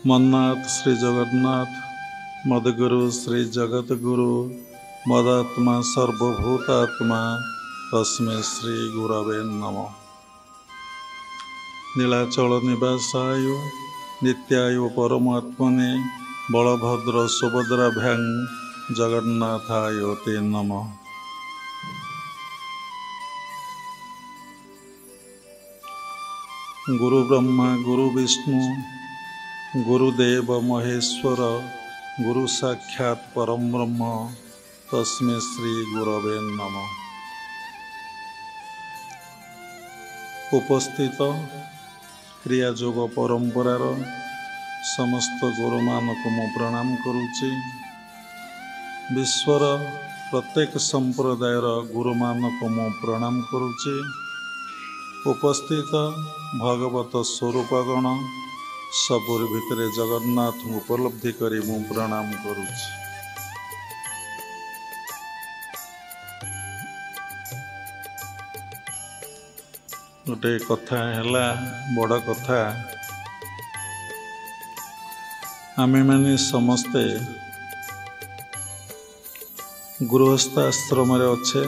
मन्नाथ श्री जगन्नाथ मदगुरु श्री जगतगुरु मदात्मा सर्वभूतात्मा तस्मै श्री गुरवे नमः। नीलाचल निवासाय नित्याय परमात्मने बलभद्र सुभद्राभ्यां जगन्नाथाय ते नमः। गुरु ब्रह्मा गुरु विष्णु गुरुदेव महेश्वर गुरु साक्षात् परम ब्रह्म तस्मै श्री गुरवे नमः। उपस्थित क्रियायोग परंपरार समस्त गुरु मानक मु प्रणाम करुच्ची। विश्वर प्रत्येक संप्रदायर गुरु मानक मु प्रणाम करुच्ची। उपस्थित भगवत स्वरूपगण सबुर भितरे जगन्नाथ उपलब्धि करी मु प्रणाम करुच्ची। गोटे कथा हैला बड़ कथा, आमे माने समस्ते गृहस्थाश्रम अच्छे।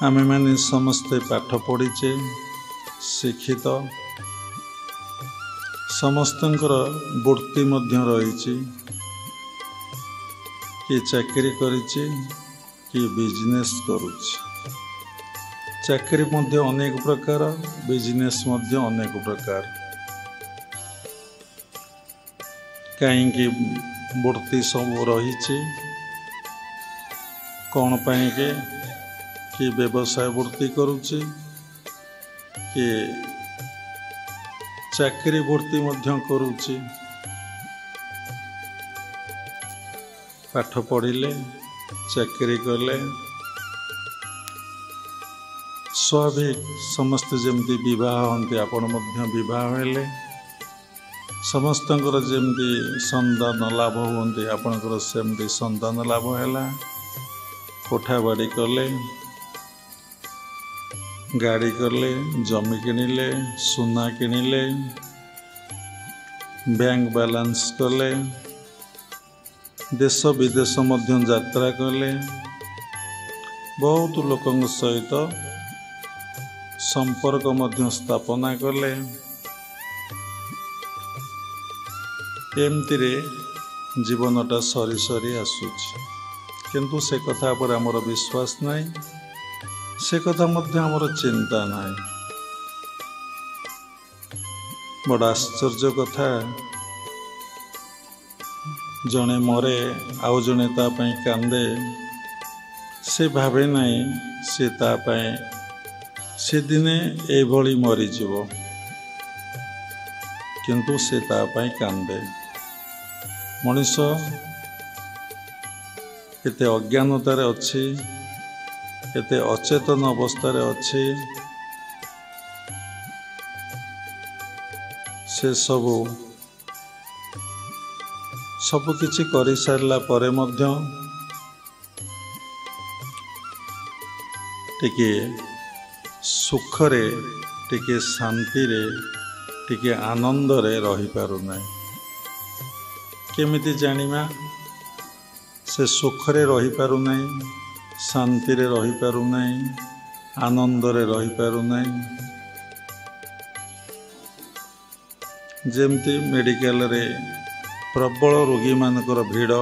आमे माने समस्ते पाठ पढ़ीचे शिक्षित, समस्तंकर वृत्ति मध्य रही, कि चाकरी करिछि कि बिजनेस करुछि। चाकरी मध्य अनेक प्रकार, बिजनेस मध्य अनेक प्रकार। कहीं वृत्ति सब रही कौन पाई के कि व्यवसाय वृत्ति करुछि कि चाकरी वृत्ति मध्य करुछि। पाठ पढ़िले चाकरी कले स्वाभाविक समस्त जमती विवाह हंती आपण मध्य विवाह हेले, समस्तंकर जमती संतान लाभ हुंती आपणकर सेमती संतान लाभ हैला। कोठा बाड़ी कले, गाड़ी कले, जमी किनिले, सुना किनिले, बैंक बैलेंस कले, देश विदेश मध्य यात्रा कले, बहुत लोकों सहित संपर्क मध्य स्थापना कले। एमती जीवनटा सरी सरी आसुछि, किंतु से कथा पर आमर विश्वास नहीं, से कथा मध्य आमर चिंता नहीं। बड़ आश्चर्य कथा, जड़े मरे आउ जड़े तापाई कांदे, से भावे नहीं से तापाई से दिने एभली मरीजिव, किंतु से तापाई कांदे। मनीष केते अज्ञानतार अच्छी, केते अचेतन अवस्थार अच्छी, से सब किछि करि सारला परे मध्य टिके सुखरे, टिके शांतिरे, टिके आनंदरे रही पारु नाही। केमिति जानिमा से सुखरे रही पारु नाही, शांतिरे रही पारु नाही, आनंदरे रही पारु नाही। जेमती मेडिकल रे प्रबल रोगी मानकर भीड़,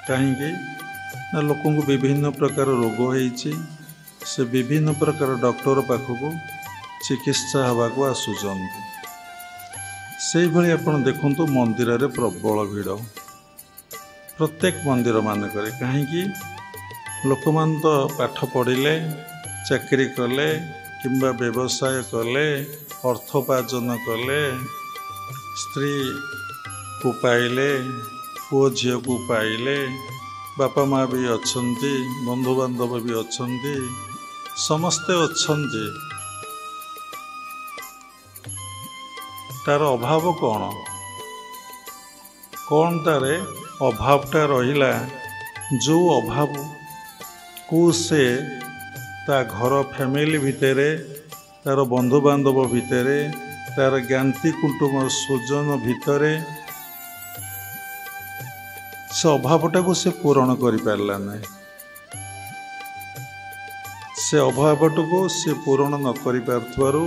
कहीं लोक विभिन्न प्रकार रोग होइछि, से विभिन्न प्रकार डॉक्टर पाखक चिकित्सा हवाको आसुचंती। से भली आपण देखंतु मंदिर रे प्रबल भीड़, प्रत्येक मंदिर मानकर। कहीं लोक मान तो पाठ पढ़िले, चाकरी कले, किंबा व्यवसाय कले, अर्थोपार्जन कले, स्त्री को पाइले, पुओ झील को पाइले, बापा माँ भी अच्छन्ति, बंधु बांधव भी अच्छन्ति, समस्ते अच्छन्ति। तार अभाव कौन कौन तारे अभावटा रहिला, जो अभाव को से ता घर फैमिली भितरे तार बंधुबांधव भितर तार ज्ञाति कुटुंब स्वजन भितर से अभावटा को से पूरण कर पारला नहीं। से अभावटा को से पूरण न कर पारथुआरु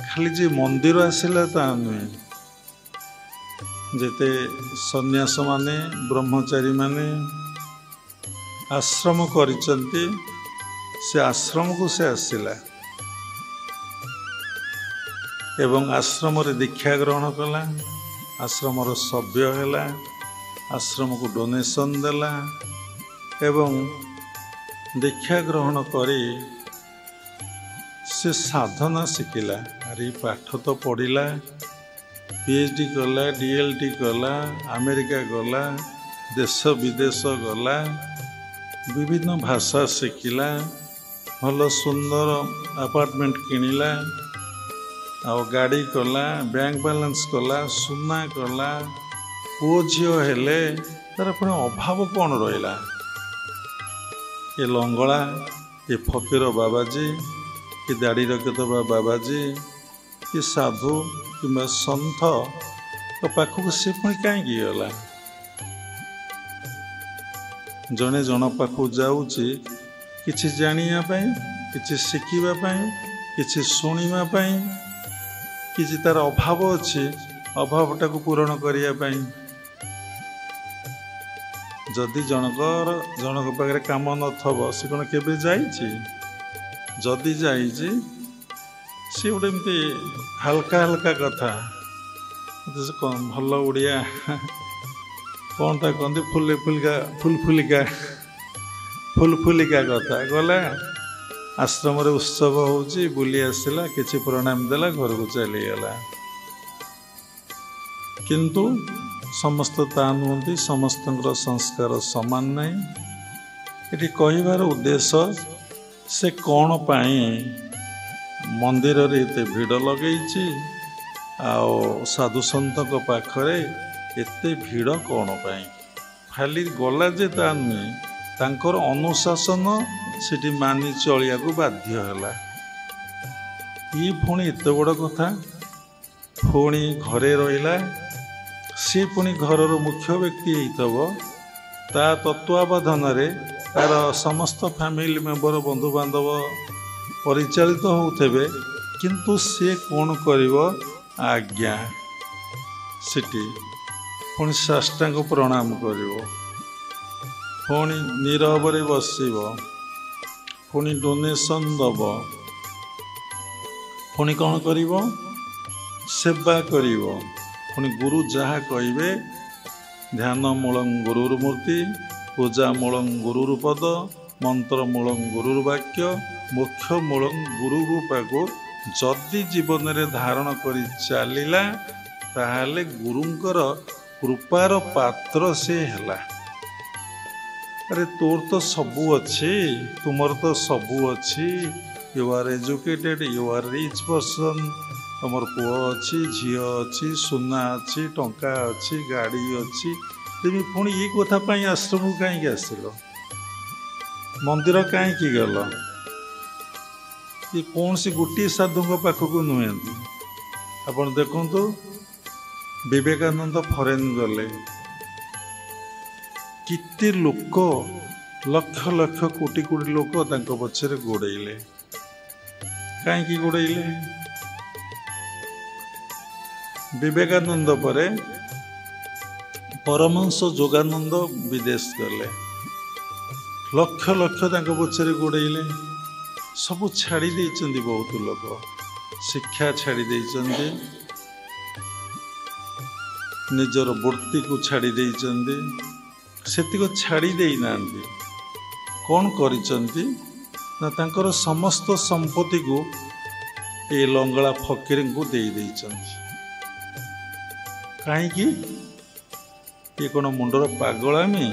खाली जे मंदिर आसिला ता नुहे, जेते सन्यास माने ब्रह्मचारी माने आश्रम करिचंती से आश्रम को से आसिला एवं आश्रम रे दीक्षा ग्रहण कला, आश्रम सभ्य है, आश्रम को डोनेशन देला एवं दीक्षा ग्रहण करी से साधना शिखिला। अरे पाठ तो पढ़िला, पीएचडी कला, डीएलडी कला, अमेरिका गला, देश विदेश गला, विभिन्न भाषा शिखिला, भल सुंदर अपार्टमेंट किनिला, आ गाड़ी कला, बैंक बैलेंस कला, सुना कला, पुओ झील हेले, तार पुणी अभाव कौन रहा? ये लंगड़ा, ये फकीर बाबाजी, ये दाढ़ी रखिथबा बाबाजी, ये साधु कि सन्थ पाखक सी पुणी कहीं गला? जड़े जन पाखक जाऊँगी किसी जानापी, किसी शिखापी, किसी शुणापी, किसी तार अभाव अच्छी अभावटा को पूरण करने। जदि जनक पाखे काम न से कौन के जदि जाइए सी गोटे एमती हल्का हल्का कथा भल उड़िया कौन ता कहते फुलफुलिका कथा गला आश्रम रे उत्सव होची बुली आसला किसी प्रणाम देला घर को चलीगला। किंतु समस्त ता नुहति, समस्त संस्कार समान नहीं। ये कहबार उद्देश्य से कौन पाई मंदिर रे एते भीड़ लगे साधु सन्त पाखरे एते भीड़ कौन पाई? खाली गला जे ता नुहे, तांकर अनुशासन सेठी मानि चलिया को बाध्य है। ये पुणी एत बड़ कथा, पुणी घरे रहिला, सी पुणी घरर मुख्य व्यक्ति होइथबो, ता तत्वावधान रे तार समस्त फैमिली मेंबर बंधु बांधव परिचालित होउथबे, किंतु से कौन करिवो? आज्ञा सेठी पुणी साष्टांग प्रणाम करिवो, पुणी नीरव रे बसिबो, पुणी डोनेशन दब, पुणी कौन करिवो? सेवा करिवो। पुणी गुरु जहाँ कहिबे ध्यान मूलं गुरुर्मूर्ति, पूजा मूलं गुरुर्पद, मंत्र मूलं गुरुर्वाक्य, मोक्ष मूलं गुरुरूपाको जदि जीवन रे धारण करी चलिला ताहाले गुरुंकर कृपार पात्र से हला। अरे तोर तो सबू अच्छी, तुमर तो सबू अच्छी, you are educated, you are rich person, तुमर पुओ अच्छी, झील अच्छी, सुना अच्छी, टंका अच्छी, गाड़ी अच्छी, तुम पुणी ये कथा आश्रम कहीं आसिल? मंदिर कहीं गल? ये कौन सी गोटे साधु पाखक नुहे। आपण देखु विवेकानंद फरेन गले, किते लोक लक्ष लक्ष कोटि कोटि लोक तांको पछरे गोड़ेले। कहीं गोड़ेले? विवेकानंद परे परमहंस जोगानंद विदेश गले, लक्ष लक्ष तांको पछरे गोड़ेले। सबू छाड़ी देइचंदी, बहुत लोक शिक्षा छाड़ी देइचंदी, निजर वृत्ति को छाड़ी देइचंदी। सेतिक छाड़ी देई नांती, कौन करिचंती ना तांकर समस्त संपत्ति को ए लंगड़ा फकीर को दे देइचंती। कहीं ये कौन मुंडर पागलामी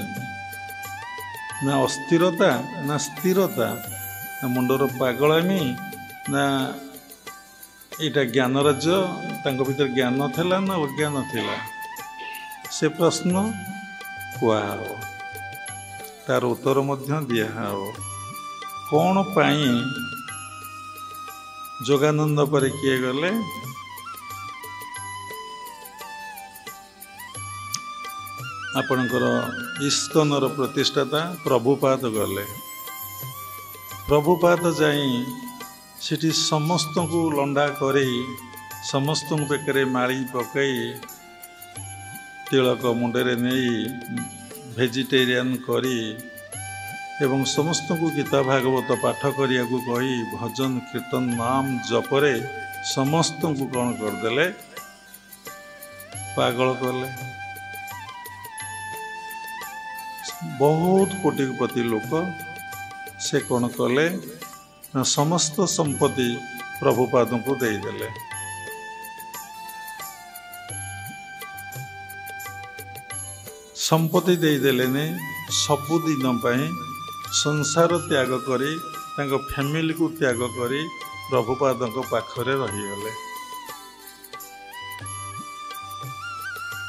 ना अस्थिरता ना स्थिरता, ना मुंडर पागलामी ना यहाँ ज्ञान राज्य तांको भीतर ज्ञान थिला ना अज्ञान थिला? से प्रश्न कुआहो, तार उत्तर मध्य दिया हो। कौन पाई ଯୋଗାନନ୍ଦ ପରେ କିଏ ଗଲେ? ଆପଣଙ୍କର ଇସ୍କନର ପ୍ରତିଷ୍ଠାତା ପ୍ରଭୁପାଦ ଗଲେ। ପ୍ରଭୁପାଦ ଯାଇ ସେଠି ସମସ୍ତଙ୍କୁ ଲଣ୍ଡା କରି ସମସ୍ତଙ୍କ ବେକରେ ମାଳି ପକାଇ ତିଳକ ମୁଣ୍ଡରେ ନେଇ ଭେଜିଟେରିଆନ୍ କରି ଏବଂ ସମସ୍ତଙ୍କୁ ଗୀତା ଭାଗବତ ପାଠ କରିବାକୁ କହି ଭଜନ କୀର୍ତ୍ତନ ନାମ ଜପରେ ସମସ୍ତଙ୍କୁ କ'ଣ କରିଦେଲେ? ପାଗଳ କଲେ। ବହୁତ କୋଟିପତି ଲୋକ ସେ କ'ଣ କଲେ ନା ସମସ୍ତ ସମ୍ପତ୍ତି ପ୍ରଭୁପାଦଙ୍କୁ ଦେଇଦେଲେ। ସମ୍ପତ୍ତି ଦେଇଦେଲେନି, ସବୁଦିନ ପାଇଁ ସଂସାର ତ୍ୟାଗ କରି ତାଙ୍କ ଫ୍ୟାମିଲିକୁ ତ୍ୟାଗ କରି ପ୍ରଭୁପାଦଙ୍କ ପାଖରେ ରହିଗଲେ।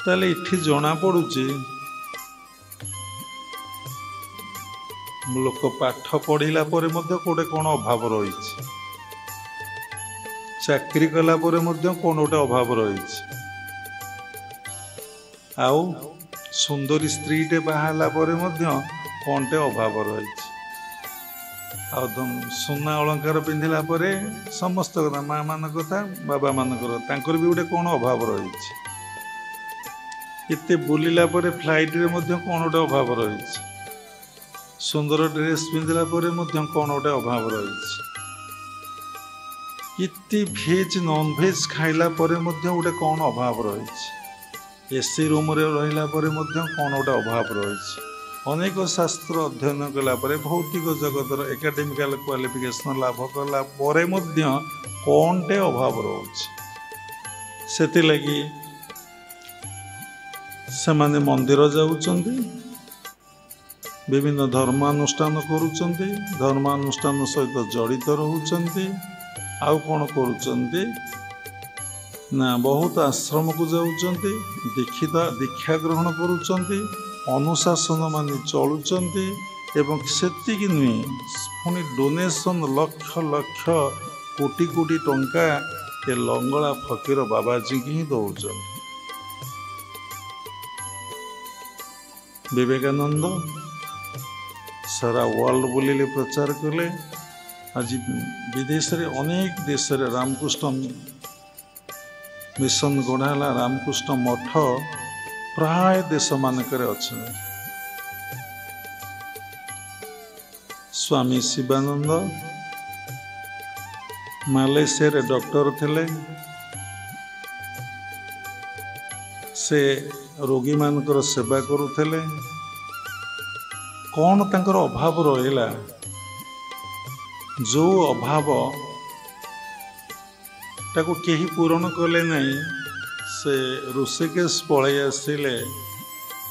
ତାହେଲେ ଏଠି ଜଣାପଡ଼ୁଛି ଲୋକ ପାଠ ପଢ଼ିଲା ପରେ ମଧ୍ୟ କୋଉଟେ କ'ଣ ଅଭାବ ରହିଛି, ଚାକିରି କଲା ପରେ ମଧ୍ୟ କ'ଣ ଗୋଟେ ଅଭାବ ରହିଛି, ଆଉ ସୁନ୍ଦରୀ ସ୍ତ୍ରୀଟେ ବାହା ହେଲା ପରେ ମଧ୍ୟ କ'ଣଟେ ଅଭାବ ରହିଛି, ଆଉ ସୁନା ଅଳଙ୍କାର ପିନ୍ଧିଲା ପରେ ସମସ୍ତ କଥା, ମା ମାନଙ୍କ କଥା, ବାବା ମାନଙ୍କର, ତାଙ୍କର ବି ଗୋଟେ କ'ଣ ଅଭାବ ରହିଛି। ଏତେ ବୁଲିଲା ପରେ ଫ୍ଲାଇଟରେ ମଧ୍ୟ କ'ଣ ଗୋଟେ ଅଭାବ ରହିଛି, ସୁନ୍ଦର ଡ୍ରେସ୍ ପିନ୍ଧିଲା ପରେ ମଧ୍ୟ କ'ଣ ଗୋଟେ ଅଭାବ ରହିଛି, ଏତେ ଭେଜ୍ ନନ୍ ଭେଜ୍ ଖାଇଲା ପରେ ମଧ୍ୟ ଗୋଟେ କ'ଣ ଅଭାବ ରହିଛି, ଏସି ରୁମ୍ରେ ରହିଲା ପରେ ମଧ୍ୟ କ'ଣ ଗୋଟେ ଅଭାବ ରହିଛି। ଅନେକ ଶାସ୍ତ୍ର ଅଧ୍ୟୟନ କଲା ପରେ ଭୌତିକ ଜଗତର ଏକାଡେମିକାଲ କ୍ୱାଲିଫିକେସନ୍ ଲାଭ କଲା ପରେ ମଧ୍ୟ କ'ଣଟେ ଅଭାବ ରହୁଛି। ସେଥିଲାଗି ସେମାନେ ମନ୍ଦିର ଯାଉଛନ୍ତି, ବିଭିନ୍ନ ଧର୍ମାନୁଷ୍ଠାନ କରୁଛନ୍ତି, ଧର୍ମାନୁଷ୍ଠାନ ସହିତ ଜଡ଼ିତ ରହୁଛନ୍ତି, ଆଉ କ'ଣ କରୁଛନ୍ତି ନା ବହୁତ ଆଶ୍ରମକୁ ଯାଉଛନ୍ତି, ଦୀକ୍ଷା ଗ୍ରହଣ କରୁଛନ୍ତି, ଅନୁଶାସନ ମାନି ଚଳୁଛନ୍ତି, ଏବଂ ସେତିକି ନୁହେଁ ପୁଣି ଡୋନେସନ୍ ଲକ୍ଷ ଲକ୍ଷ କୋଟି କୋଟି ଟଙ୍କା ଏ ଲଙ୍ଗଳା ଫକୀର ବାବାଜୀକି ହିଁ ଦେଉଛନ୍ତି। ବିବେକାନନ୍ଦ ସାରା ୱାର୍ଲଡ ବୁଲିଲେ, ପ୍ରଚାର କଲେ। ଆଜି ବିଦେଶରେ ଅନେକ ଦେଶରେ ରାମକୃଷ୍ଣ ମିଶନ ଗଢ଼ା ହେଲା, ରାମକୃଷ୍ଣ ମଠ ପ୍ରାୟ ଦେଶମାନଙ୍କରେ ଅଛନ୍ତି। ସ୍ୱାମୀ ଶିବାନନ୍ଦ ମାଲେସିଆରେ ଡକ୍ଟର ଥିଲେ, ସେ ରୋଗୀମାନଙ୍କର ସେବା କରୁଥିଲେ। କ'ଣ ତାଙ୍କର ଅଭାବ ରହିଲା? ଯେଉଁ ଅଭାବ ତାକୁ କେହି ପୂରଣ କଲେ ନାହିଁ, ସେ ଋଷିକେଶ ପଳାଇ ଆସିଲେ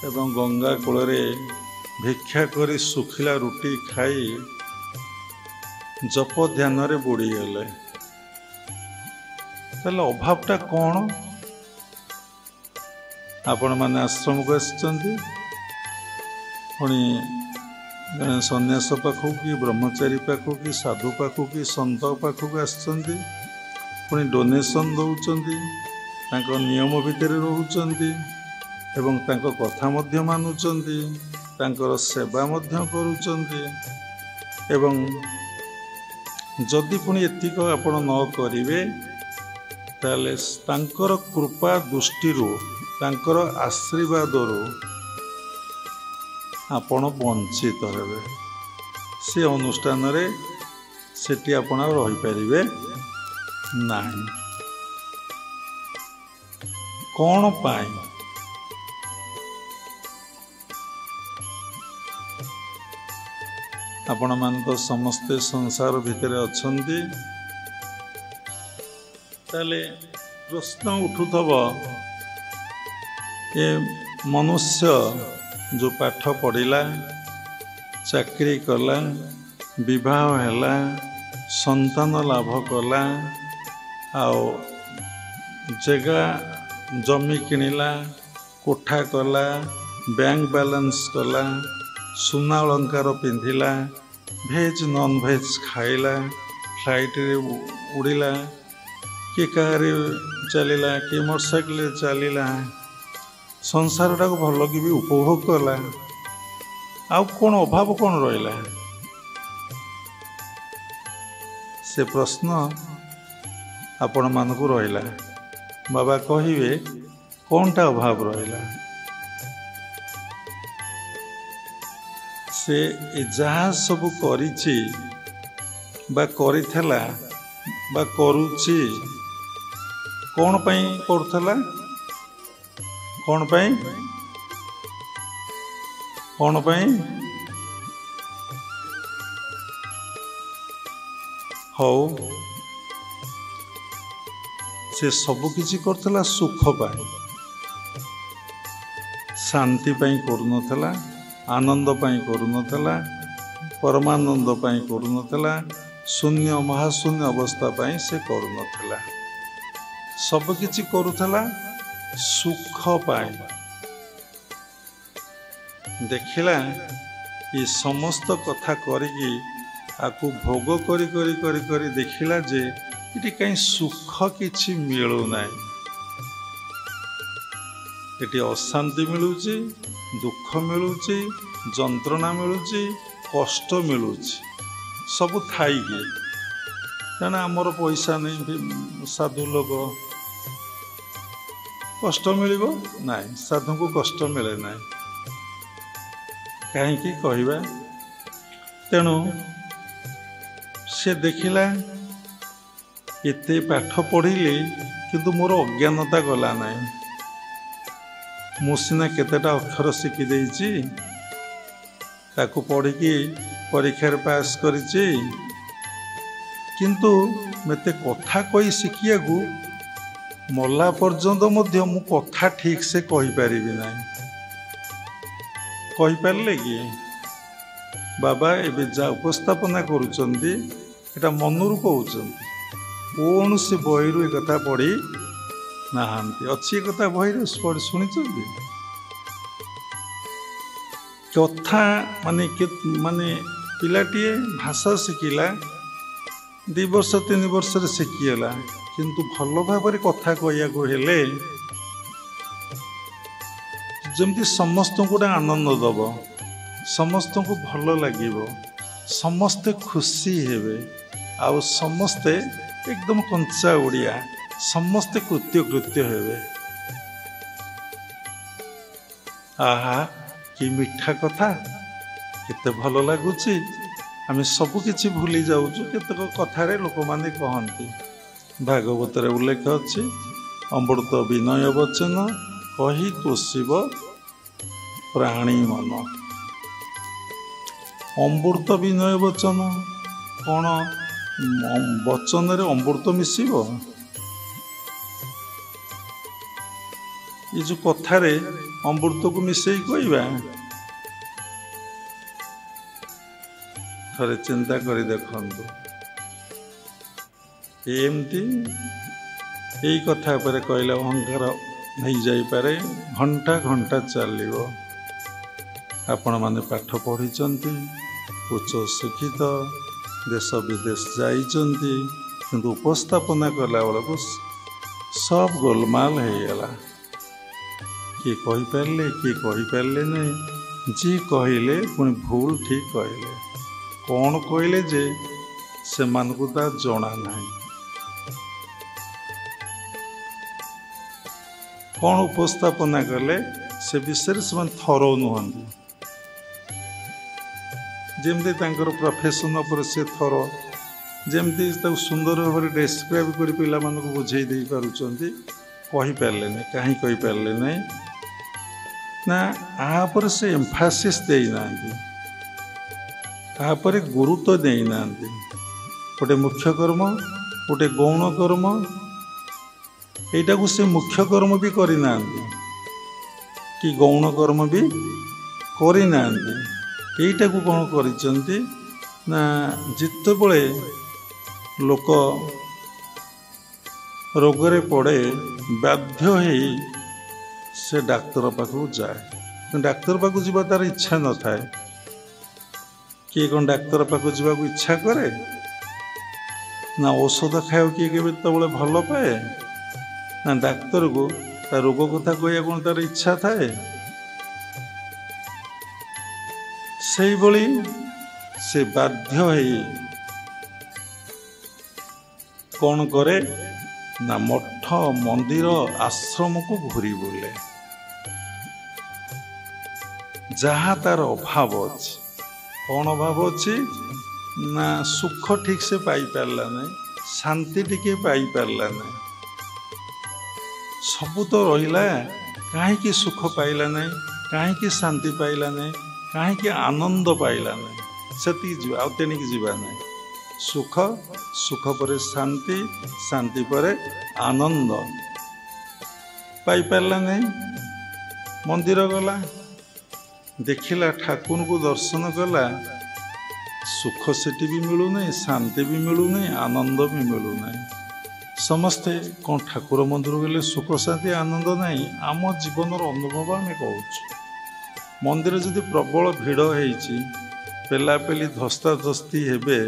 ଏବଂ ଗଙ୍ଗା କୂଳରେ ଭିକ୍ଷା କରି ଶୁଖିଲା ରୁଟି ଖାଇ ଜପ ଧ୍ୟାନରେ ବୁଡ଼ିଗଲେ। ତାହେଲେ ଅଭାବଟା କ'ଣ? ଆପଣମାନେ ଆଶ୍ରମକୁ ଆସିଛନ୍ତି, ପୁଣି ସନ୍ନ୍ୟାସ ପାଖକୁ କି ବ୍ରହ୍ମଚାରୀ ପାଖକୁ କି ସାଧୁ ପାଖକୁ କି ସନ୍ଥ ପାଖକୁ ଆସିଛନ୍ତି, ପୁଣି ଡୋନେସନ୍ ଦେଉଛନ୍ତି, ତାଙ୍କ ନିୟମ ଭିତରେ ରହୁଛନ୍ତି ଏବଂ ତାଙ୍କ କଥା ମଧ୍ୟ ମାନୁଛନ୍ତି, ତାଙ୍କର ସେବା ମଧ୍ୟ କରୁଛନ୍ତି। ଏବଂ ଯଦି ପୁଣି ଏତିକ ଆପଣ ନ କରିବେ, ତାହେଲେ ତାଙ୍କର କୃପା ଦୃଷ୍ଟିରୁ, ତାଙ୍କର ଆଶୀର୍ବାଦରୁ ଆପଣ ବଞ୍ଚିତ ହେବେ। ସେ ଅନୁଷ୍ଠାନରେ ସେଠି ଆପଣ ଆଉ ରହିପାରିବେ ନାହିଁ। କ'ଣ ପାଇଁ? ଆପଣମାନେ ତ ସମସ୍ତେ ସଂସାର ଭିତରେ ଅଛନ୍ତି। ତାହେଲେ ପ୍ରଶ୍ନ ଉଠୁଥିବ, ଏ ମନୁଷ୍ୟ ଯେଉଁ ପାଠ ପଢ଼ିଲା, ଚାକିରି କଲା, ବିବାହ ହେଲା, ସନ୍ତାନ ଲାଭ କଲା, ଆଉ ଜାଗା ଜମି କିଣିଲା, କୋଠା କଲା, ବ୍ୟାଙ୍କ ବାଲାନ୍ସ କଲା, ସୁନା ଅଳଙ୍କାର ପିନ୍ଧିଲା, ଭେଜ୍ ନନ୍ ଭେଜ୍ ଖାଇଲା, फ्लाइट रे उड़िला, किए कार चलला, किए मोटरसाइकिल चलला, संसार टाक भल कि भी उपभोग कला। आउ कौन अभाव कौन रहा से प्रश्न आपण मानक रहा। बाबा कहे कौनटा अभाव रहा से जहाँ सब करिछि बा करिथला बा करुछि कौन पई करथला, कौन पई कौन पई हौ से सब किछि करथला सुख पाई, शांति पाई करुनथला, आनंद पाई करुनथला, परमानंद पाई करुनथला, शून्य महाशून्य अवस्था पाई से करुनथला। सब किछि करुथला सुख पाई। देखिला ये समस्त कथा करिकी आकु भोग करी करी करी करी देखिला जे इटी कहीं सुख किछि मिलु नाही। एटी अशांति मिलुची, दुख मिलुची, जंत्रणा मिलुची, कष्ट मिलुची, सब थाई कि कारण आमर पैसा नहीं, साधु लोग कष्ट मिलिबो नाही, साधु को कष्ट मिले नाही कहीं कहवा। तेणु से देखिला एते पाठ पढ़िली किंतु मोर अज्ञानता गला नाही। मु सिना केतेटा अक्षर शिखी देइछि, ताकू पढ़िकी परीक्षा पास करिछि, किंतु मते कथा कही शिखिया को मल्ला पर्यंत मध्य मु कथा ठीक से कहि परिबि नाही। कहि पारले कि बाबा एबे जा उपस्थापना करुचंदी एटा मनरु कहउचंदी, कौन से बहिरु एक कथा पढ़ी नाहांती अच्छी कथा बहिरु पढ़ी शुणिचंदी। कथा माने माने पिलाटीए भाषा शिखिला 2 वर्ष 3 वर्ष शिखिगला, किंतु भल भाव कथा कहया को हेले जमती समस्त गोटे आनंद दब, समस्त को भल लगे, समस्ते खुशी हेबे, आउ समस्ते एकदम कंचा उड़िया, समस्ते कृत्य कृत्य हेबे। आहा कि मीठा कथा, केते भल लगुची। आमे सब किछि भूली जाउछु, केतक कथारे लोक माने कहंती। भागवत रे उल्लेख अछि, अमृत विनय वचन कही तोषिब प्राणी मन। अमृत विनय वचन कौन वचन रे अमृत मिसिब? ये जो कथारे अमृत को मिसई कहवा, थरे चिंता करी देखंतु। एमती यही कथा पर कहले अहंकार नहीं जाई पारे, घंटा घंटा चलिबो। आपण माने पाठ पढ़िचंती, उच्च शिक्षित, देश विदेश जाइचंती, किंतु उपस्थापना कला बेलू सब गोलमाल हो गला। किए कहि पारले, किए कहि पारले नहीं, जी कहले पुणी भूल ठीक कहले, कौन कहले जे से मानकु ता जणा नहीं, कौन उपस्थापना कले से विषय से थरो नुहंती। जेमती तांकर प्रोफेशन पर से थरो, जेमती सुंदर भाव डेस्क्राइब कर पिला मानक बुझे दे पारुचंती, कहि पारले नहीं। कहीं कहि पारले नहीं ना, आ पर से एम्फासिस देई नांती, आ पर गुरुत्व देई नांती। गोटे मुख्य कर्म, गोटे गौण कर्म, एटा को से मुख्य कर्म भी करि नांती कि गौण कर्म भी करि नांती। एटा को कौन करिचंती ना, जिते बळे लोक रोगरे पड़े बाध्य होई से डाक्तर पाखु जाए। डाक्तर पाखु जीवा तार इच्छा न थाए। किए कौन डाक्तर पाखु जीवा को इच्छा करे? ना औषध खाओ किए केतबले भल पाए ना डाक्तर को ता रोग कथा कह कौन तार इच्छा थाए। से भली से बाध्य है कौन करे ना मठ मंदिर आश्रम को घूरी बुले जहाँ तार अभाव अच्छी। कौन अभाव अच्छी ना सुख ठीक से पाई पारला नहीं, शांति टिके पाई पारला नहीं, सबू तो रहिला कहीं सुख पाइला नहीं, कहीं शांति पाइला नहीं, कहीं आनंद पाइला नहीं। से तेणिक जीवा नहीं। सुख सुख पर शांति, शांति पर आनंद पाई पारला नहीं। मंदिर गला देखिला ठाकुर को दर्शन कला, सुख सेठी भी मिलूना, शांति भी मिलूना, आनंद भी मिलूना। समस्ते कौन ठाकुर मंदिर गले सुख शांति आनंद नहीं। आम जीवन अनुभव आम कहूँ मंदिर जदि प्रबल भिड़ होइछि पेलापेली धस्ता धस्ती हेबे,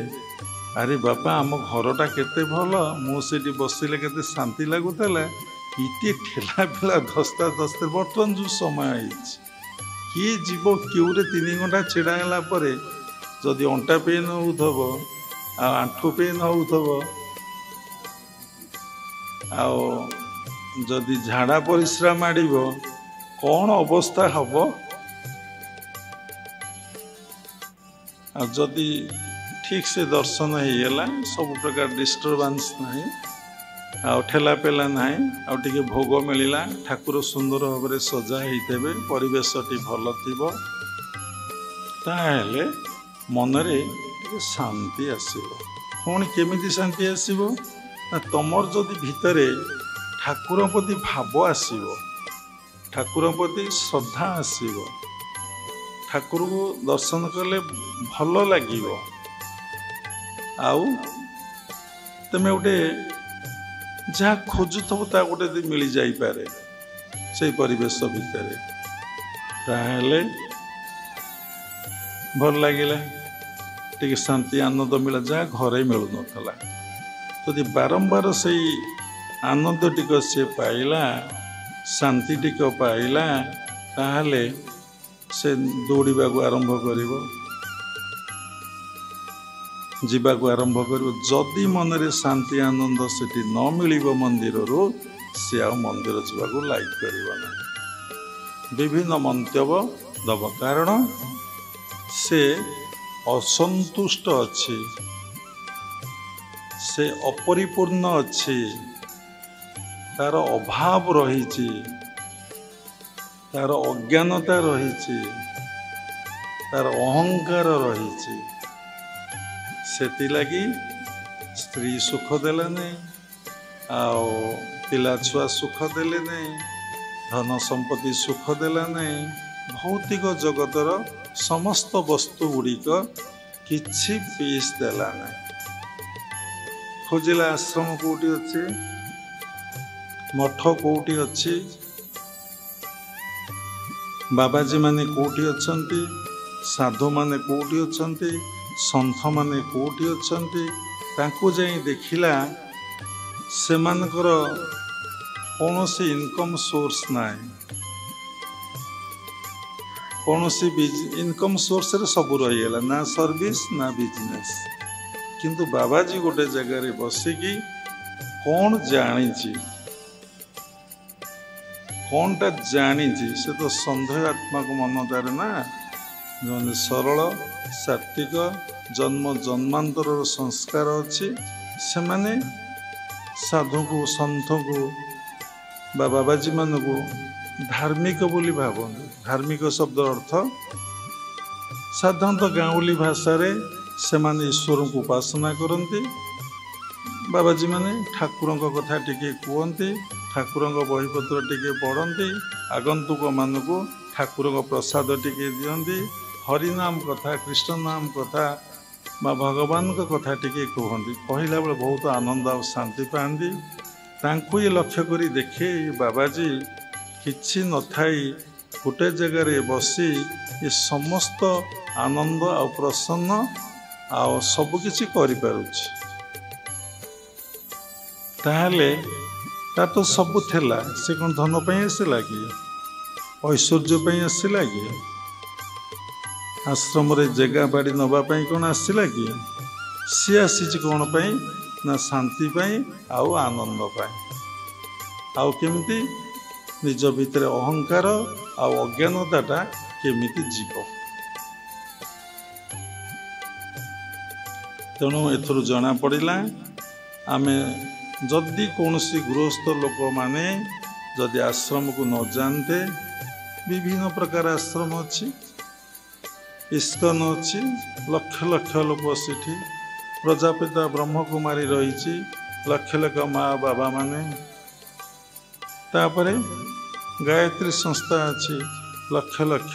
अरे बापा आम घरटा केते भल, मुझे बसिले केते शांति लगुला, ये ठेला पेला धस्ता धस्ते बर्तमान जो समय होइछि किए जीव क्यूरे 3 घंटा छिड़ाला जदि अंटा पेन होथब आंठू पेन होथब जदि झाड़ा परिश्रा माड़ कौन अवस्था हब। जदि ठीक से दर्शन होगा सब प्रकार डिस्टर्बांस नहीं, ठेला पेला नहीं, टे भोग मिलला, ठाकुर सुंदर भाव में सजा होते परिवेशटी भल थी ताहले मनरे शांति आसब। पुणी केमिति शांति आसब ना तुमर जदि भितरे ठाकुर प्रति भाव आसब, ठाकुर प्रति श्रद्धा आसब, ठाकुर को दर्शन कले भल लगे आउ तुम गोटे जहाँ खोजुब ता गोटे मिल जापे से परिवेश भितर ताहले भल लगे टे शांति आनंद मिला जहाँ घरे मिलू नाला। जदि बारंबार से आनंद टिक सी पाइला, शांति टिक पाइला, ताहले से दौड़ा को आरंभ कर जीवाक आरंभ कर। जदि मनरे शांति आनंद से न मिल मंदिर रू सी आ मंदिर जावाक लाइक कर विभिन्न मंतव्य दब, कारण से असंतुष्ट अच्छी, से अपरिपूर्ण अच्छी, तार अभाव रही, तार अज्ञानता रही, तार अहंकार रही। से लगी स्त्री सुख देले नहीं, पिला छुआ सुख देले नहीं, धन संपत्ति सुख देला नहीं, भौतिक जगतर समस्त वस्तु गुड़िक किछि पीस देला नहीं। खोजिला आश्रम कोठी अच्छे, मठ कोठी अच्छी, बाबाजी माने कोठी अछंती, साधु माने कोठी अछंती, संथ माने कोठी अछंती, तांको जाई देखिला से मानकर कौनसी इनकम सोर्स नाई, कौनसी इनकम सोर्स रे सब रहीगला, ना सर्विस ना बिजनेस। किंतु बाबाजी गोटे जगह बसिकी कौन जानी, कौनटा जानी से तो संदेहात्मक मन तार ना, जो सरल सात्विक जन्म जन्मांतर संस्कार अच्छी से माने साधु को संत को बाबाजी मान को धार्मिक बोली भावती। धार्मिक शब्द अर्थ साधारणतः गाँवली भाषा रे से माने ईश्वर को उपासना करती। बाबाजी माने ठाकुर कथा टिके कहते, ठाकुर बहीपत्र टिके पढ़ती, आगंतुक मान को ठाकुर प्रसाद टिके दियंती, हरिनाम कथा कृष्ण नाम कथा बा भगवान का कथा टिके कहती। कहला बेले बहुत आनंद और शांति पाती। तांको ये लक्ष्य करी देखे बाबाजी किछि न थाई गोटे जगार बसी ये समस्त आनंद आ प्रसन्न आ सबकिछि करि पारुछि। ताहले ता तो सब थिला से कौन धन पे आसला कि ऐश्वर्य पे आसला कि आश्रम रे जगह बाड़ी नवापाई कौन आसला कि सी आसी कौन पाई ना शांति पाई आउ आनंद पाई आउ केमिति निज भितर अहंकार आउ अज्ञानता केमिति जीव। तेणु एथुरु जना पड़िला आमे जदि कौनसी गृहस्थ लोक माने जदि आश्रम को न जानते विभिन्न प्रकार आश्रम अच्छी इस्कन अच्छी लक्ष लक्ष लोक सेठी प्रजापिता ब्रह्मकुमारी रही लक्ष लक्ष माँ बाबा माने तापरे गायत्री संस्था अच्छी लक्ष लक्ष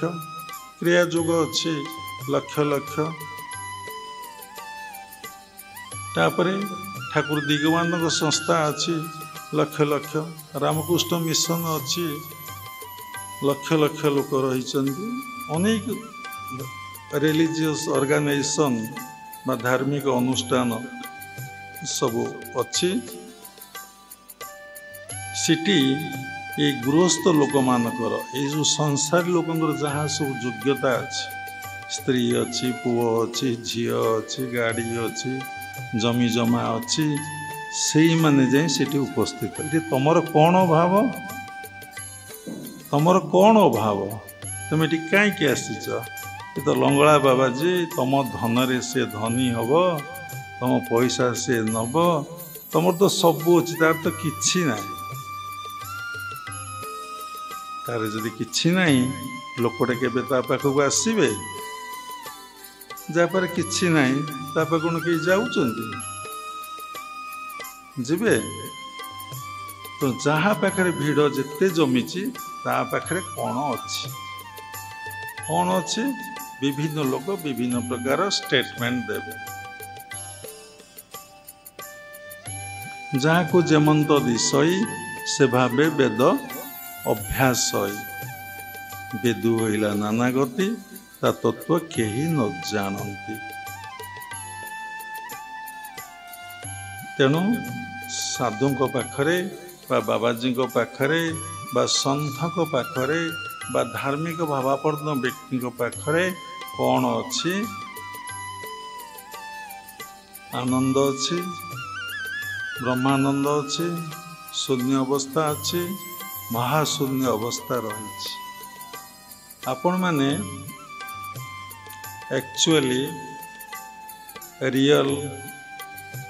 क्रियायोग अच्छी लक्ष लक्ष तापरे ठाकुर दिगवान संस्था अच्छी लक्ष लक्ष रामकृष्ण मिशन अच्छी लक्ष लक्ष लोक रही अनेक रिलीजियस ऑर्गेनाइजेशन बा धार्मिक अनुष्ठान सब अच्छी सिटी ये गृहस्थ लोक मानकर ये जो संसारी लोकंर जहाँ सब योग्यता अच्छी स्त्री अच्छी पुओ अच्छी झील अच्छी गाड़ी अच्छी जमी जमा अच्छी से माने जाए सेठी उपस्थित ये तुमर कौन अभाव तुमर कौन अभाव तुम ये कहीं आसीच ये तो लंगड़ा बाबाजी तुम धन रे से धनी हब तुम पैसा से नब तुम तो सब अच्छी तार तो किछि ना तार जदि किछि नहीं लोकटे केबे ता पाखक आसबे जापर किछि नहीं ता पाखक कहीं जाउचंती जीवे तो जहाँ पाखरे भीड़ जिते जमीची ता पाखरे कौन अच्छी विभिन्न लोक विभिन्न प्रकार स्टेटमेंट देवे जहाँ को जेमंत दिशई से भावे वेद अभ्यास वेदु होइला नाना गति ता तत्व केही न जानती। तेणु साधु पाखरे बा बाबाजी पाखरे बा संत पाखरे बा धार्मिक भावापन्न व्यक्ति पाखरे कौन अच्छी आनंद अच्छी ब्रह्मानंद अच्छी शून्य अवस्था अच्छी महाशून्य अवस्था रही आपण माने एक्चुअली रियल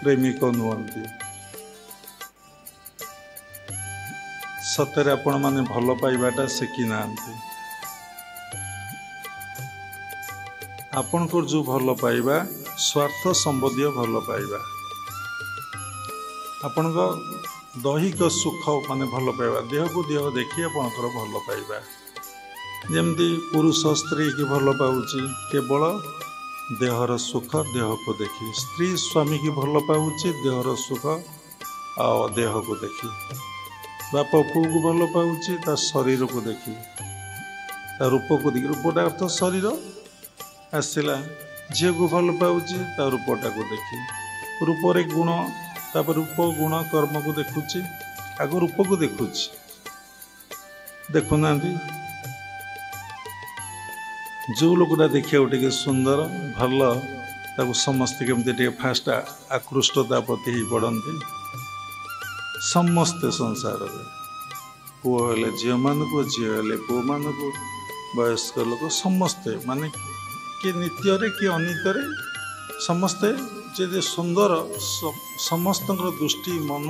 प्रेमिक नुहंती सतरे आपण माने भल पाइबाटा शिखी नांती आपणकर जो भल पाइबा स्वार्थ संबंधी भल पाइबा आपण दैहिक सुख माने भल पाइबा देह को देह देखी आपणकर भल पाइबा जमती पुरुष स्त्री की भल पाउची केवल देहर सुख देह को देखी स्त्री स्वामी की भल पाउची देहर सुख आ देह को देखी बाप पु को भल पाउची ता शरीर को देखी ता रूप को देखी रूपटा अर्थ शरीर आसला झील को भल पाउची ता रूपटा को देखी रूपरे गुण तापर रूप गुण कर्म को देखुची आग रूप को देखुची देखुना जो लोकटा देखा टे सुंदर भल ताको समस्ते केमती फास्ट आकृष्टता प्रति ही पड़ती समस्ते संसार में पुओ हेले झील मान को झील हेले पुओ मान को वयस्क लोक समस्ते माने कि नित्य कि अनित्य समस्ते जे सुंदर समस्त दृष्टि मन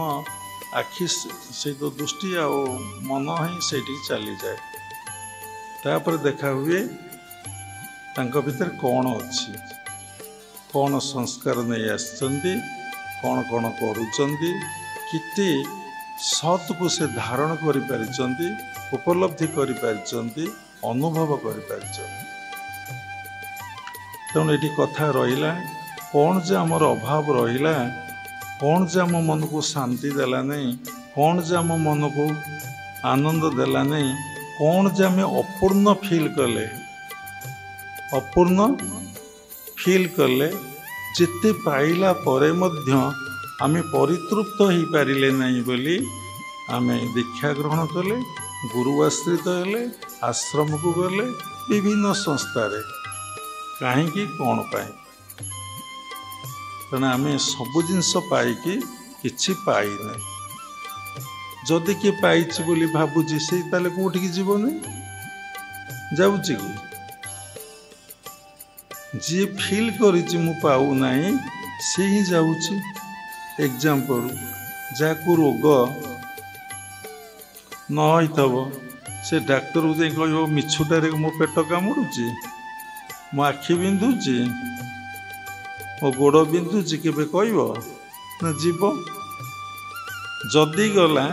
आखि से तो दृष्टि आ मन ही से चली जाए तापर देखा हुए तांको भीतर कौन अच्छी कौन संस्कार नहीं आसचंदी कौन कौन करुचंदी किते सत को से धारण करि परिचंदी उपलब्धि करि परिचंदी अनुभव करि परिचंदी। तेणु ये कथा रहिला कौन जे आमर अभाव रहिला कौन जे आम मन को शांति देला नहीं कौन जे आम मन को आनंद देला नहीं कौन जे आम अपूर्ण फील कले जिते पाइला परे मध्य आमे परितृप्त हो पारिले नहीं बोली आमे दीक्षा ग्रहण कले, गुरु आश्रित हेले, आश्रम को गले, विभिन्न संस्थार कहीं कौन पाई तेना आमे सबु जिनस पाई किछि पाई नहीं। जदि किए पाई बोली भावुची से ताले कोठी की जीव नहीं जाऊँच कि जी फिल करिछि मु पाऊ नहीं से ही जाऊँच। एग्जाम्पल जहाँ रोग न से डाक्टर को जाई कह मिछुटारे मो पेट कामुड़ुची, मो आखि बिंधुची, मो गोड़ बिंधुची केबे कहब ना जीव जदि गला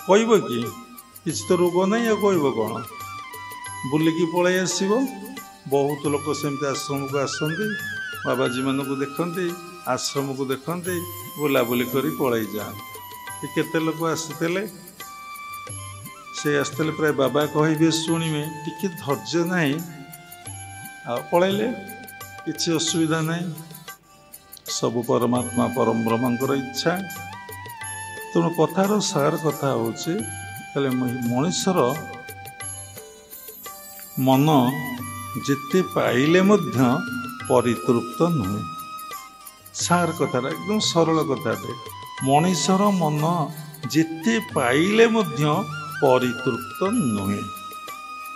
कहब कि किसी तो रोग नहीं आ कहब कौन बुलिकी पलि आसब। बहुत लोग सेमती आश्रम को आसती बाबाजी मान को देखते आश्रम को देखते बुलाबुली कर पलि जाते। केते लोग आसते से आसते प्राय बाबा कहे शुणवे टी धैर्य नहीं आ पलैले किसी असुविधा नहीं। सबु परमात्मा परम ब्रह्मंकर इच्छा। तेणु कथार सार कथा हूँ मनुष्यर मन जिते पाइले मध्य परितृप्त नुहे। सार कथा एकदम सरल कथाटे मनुष्यर मन जिते पाइले मध्य परितृप्त नुहे,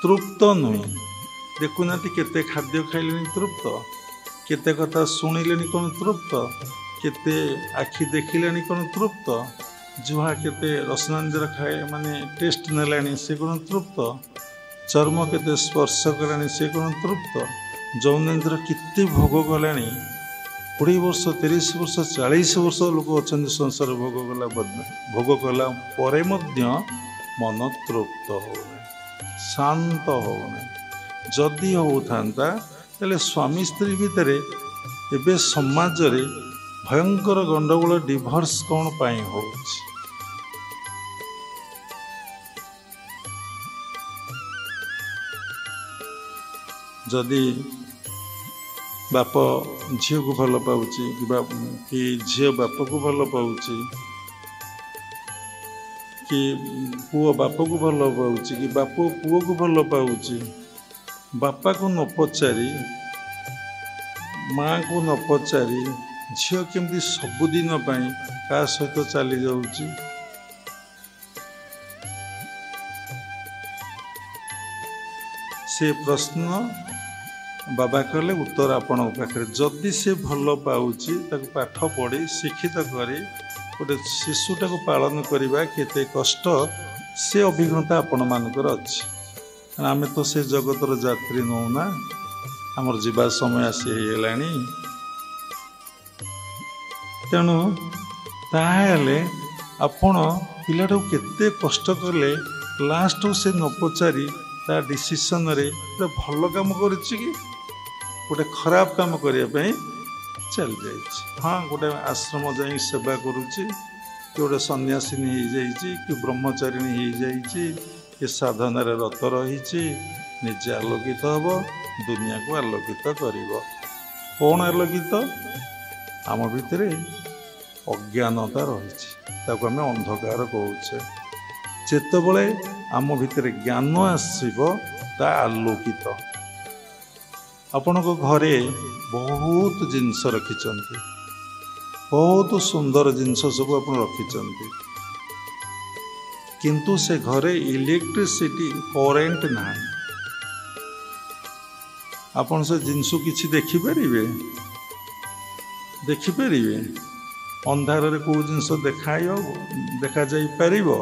तृप्त नुहे। देखुना केते खाद्य खाइले तृप्त, केते कथा शुणिले कौन तृप्त, केते आखि देखिले कौन तृप्त, जुहा केते रसनांजर खाए माने टेस्ट नेलानी से कौन तृप्त, चर्म केते स्पर्श कलानी से कौन तृप्त, जौनेन्द्र केते भोग गलानी 20 वर्ष 30 वर्ष 40 वर्ष लोक अच्छा संसार भोग कला परे मध्य मन तृप्त होने शांत होने। जदि होता स्वामी स्त्री भितर एवं समाज रे भयंकर गंडगोल डिभोर्स कौन पाई हो। जदि बाप झील को भल पाऊँच कि झील बाप को भल पाऊँच कि पुओ बाप को भल पाऊँच कि बाप पुओ को भल पाऊँच, बापा को न पचारि माँ को न पचारि झील केमती सबुदिन क्या सहित चली जाऊँच। से प्रश्न बाबा कहले उत्तर आपण पाखे। जदि से भल पाऊँच पाठ पढ़ी शिक्षित करी गोटे शिशुटा को पालन करवा केते कष्ट से अभिज्ञता आपण मानकर अच्छी। आमे तो से जगतर यात्री नौना आमर जीवा समय आसी होगलानी। तेणु ताहले आपण पिलाटा केते कष्ट कले लास्ट से न पचारि ता डिसीजन रे भल काम करिछि कि गोटे खराब काम करने चल जाए। हाँ गोटे आश्रम जा सेवा करुच्ची कि गोटे सन्यासिनी हो जाइए कि ब्रह्मचारिणी हो जाइए कि साधन रत रही निजे आलोकित हम दुनिया को आलोकित कर। कौन आलोकित आम भितर अज्ञानता रही आम अंधकार कहचे। जितेबले आम भितर ज्ञान आसो ता आलोकित। आपण को घरे बहुत जिनस रखिंट बहुत सुंदर जिनस सब आप रखिंट किंतु से घरे इलेक्ट्रिसिटी करेंट ना आपण से जिनस किसी देखिपारे देखिपारे अंधार रे को जिनस देखा जाई पारिबो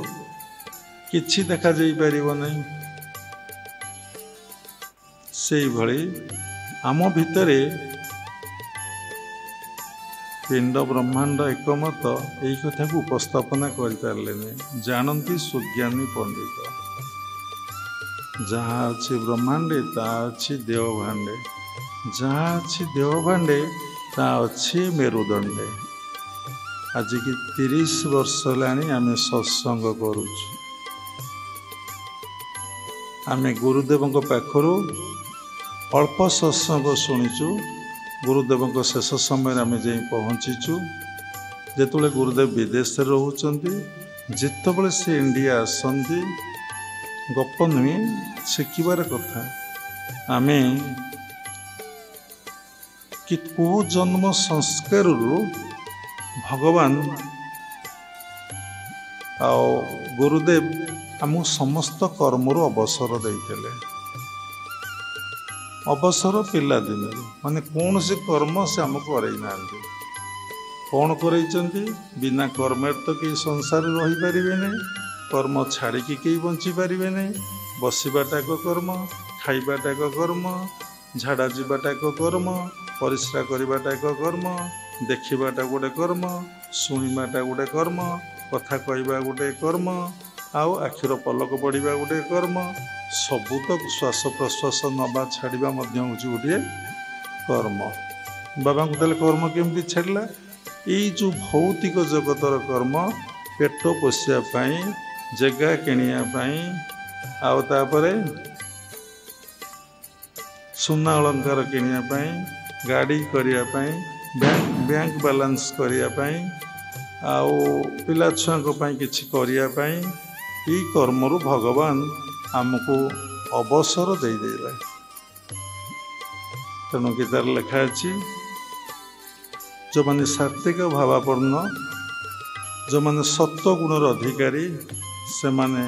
किछि देखा जाई पारिबो नहीं। से भली आम भितरे पिंड ब्रह्मांड एकमत यही कथा को उपस्थापना करें जानती सुज्ञानी पंडित। जहाँ अच्छी ब्रह्मांडे ता अच्छी देवभांडे, जहाँ अच्छी देवभांडे ता अच्छी मेरुदंडे। आज की 30 वर्ष होलानी आमे सत्संग करुछु। आमे गुरुदेव पाखरु अल्प सत्संग शुणीचु। गुरुदेव शेष समय आम जा पहुँचीचु। ଯେତେବେଳେ ଗୁରୁଦେବ ବିଦେଶରେ ରହୁଛନ୍ତି, ଯେତେବେଳେ ସେ ଇଣ୍ଡିଆ ଆସନ୍ତି, ଗପ ନୁହେଁ, ଶିଖିବାର କଥା। ଆମେ କି କେଉଁ ଜନ୍ମ ସଂସ୍କାରରୁ ଭଗବାନ ଆଉ ଗୁରୁଦେବ ଆମକୁ ସମସ୍ତ କର୍ମରୁ ଅବସର ଦେଇଥିଲେ। ଅବସର ପିଲାଦିନରୁ, ମାନେ କୌଣସି କର୍ମ ସେ ଆମକୁ କରେଇ ନାହାନ୍ତି। କ'ଣ କରେଇଛନ୍ତି? ବିନା କର୍ମରେ ତ କେହି ସଂସାରରେ ରହିପାରିବେ ନାହିଁ। କର୍ମ ଛାଡ଼ିକି କେହି ବଞ୍ଚିପାରିବେ ନାହିଁ। ବସିବାଟା ଏକ କର୍ମ, ଖାଇବାଟା ଏକ କର୍ମ, ଝାଡ଼ା ଯିବାଟା ଏକ କର୍ମ, ପରିସ୍ରା କରିବାଟା ଏକ କର୍ମ, ଦେଖିବାଟା ଗୋଟେ କର୍ମ, ଶୁଣିବାଟା ଗୋଟେ କର୍ମ, କଥା କହିବା ଗୋଟେ କର୍ମ, ଆଉ ଆଖିର ପଲକ ପଡ଼ିବା ଗୋଟେ କର୍ମ। ସବୁ ତ ଶ୍ୱାସ ପ୍ରଶ୍ୱାସ ନେବା ଛାଡ଼ିବା ମଧ୍ୟ ହେଉଛି ଗୋଟିଏ କର୍ମ। ବାବାଙ୍କୁ ତାହେଲେ କର୍ମ କେମିତି ଛାଡ଼ିଲା? ଏଇ ଯେଉଁ ଭୌତିକ ଜଗତର କର୍ମ, ପେଟ ପୋଷିବା ପାଇଁ, ଜାଗା କିଣିବା ପାଇଁ, ଆଉ ତାପରେ ସୁନା ଅଳଙ୍କାର କିଣିବା ପାଇଁ, ଗାଡ଼ି କରିବା ପାଇଁ, ବ୍ୟାଙ୍କ ବାଲାନ୍ସ କରିବା ପାଇଁ, ଆଉ ପିଲା ଛୁଆଙ୍କ ପାଇଁ କିଛି କରିବା ପାଇଁ, ଏଇ କର୍ମରୁ ଭଗବାନ ଆମକୁ ଅବସର ଦେଇଦେଲେ। ତେଣୁ ଗୀତାରେ ଲେଖା ଅଛି, ଯେଉଁମାନେ ସାତ୍ତ୍ୱିକ ଭାବାପନ୍ନ, ଯେଉଁମାନେ ସତ୍ୱଗୁଣର ଅଧିକାରୀ, ସେମାନେ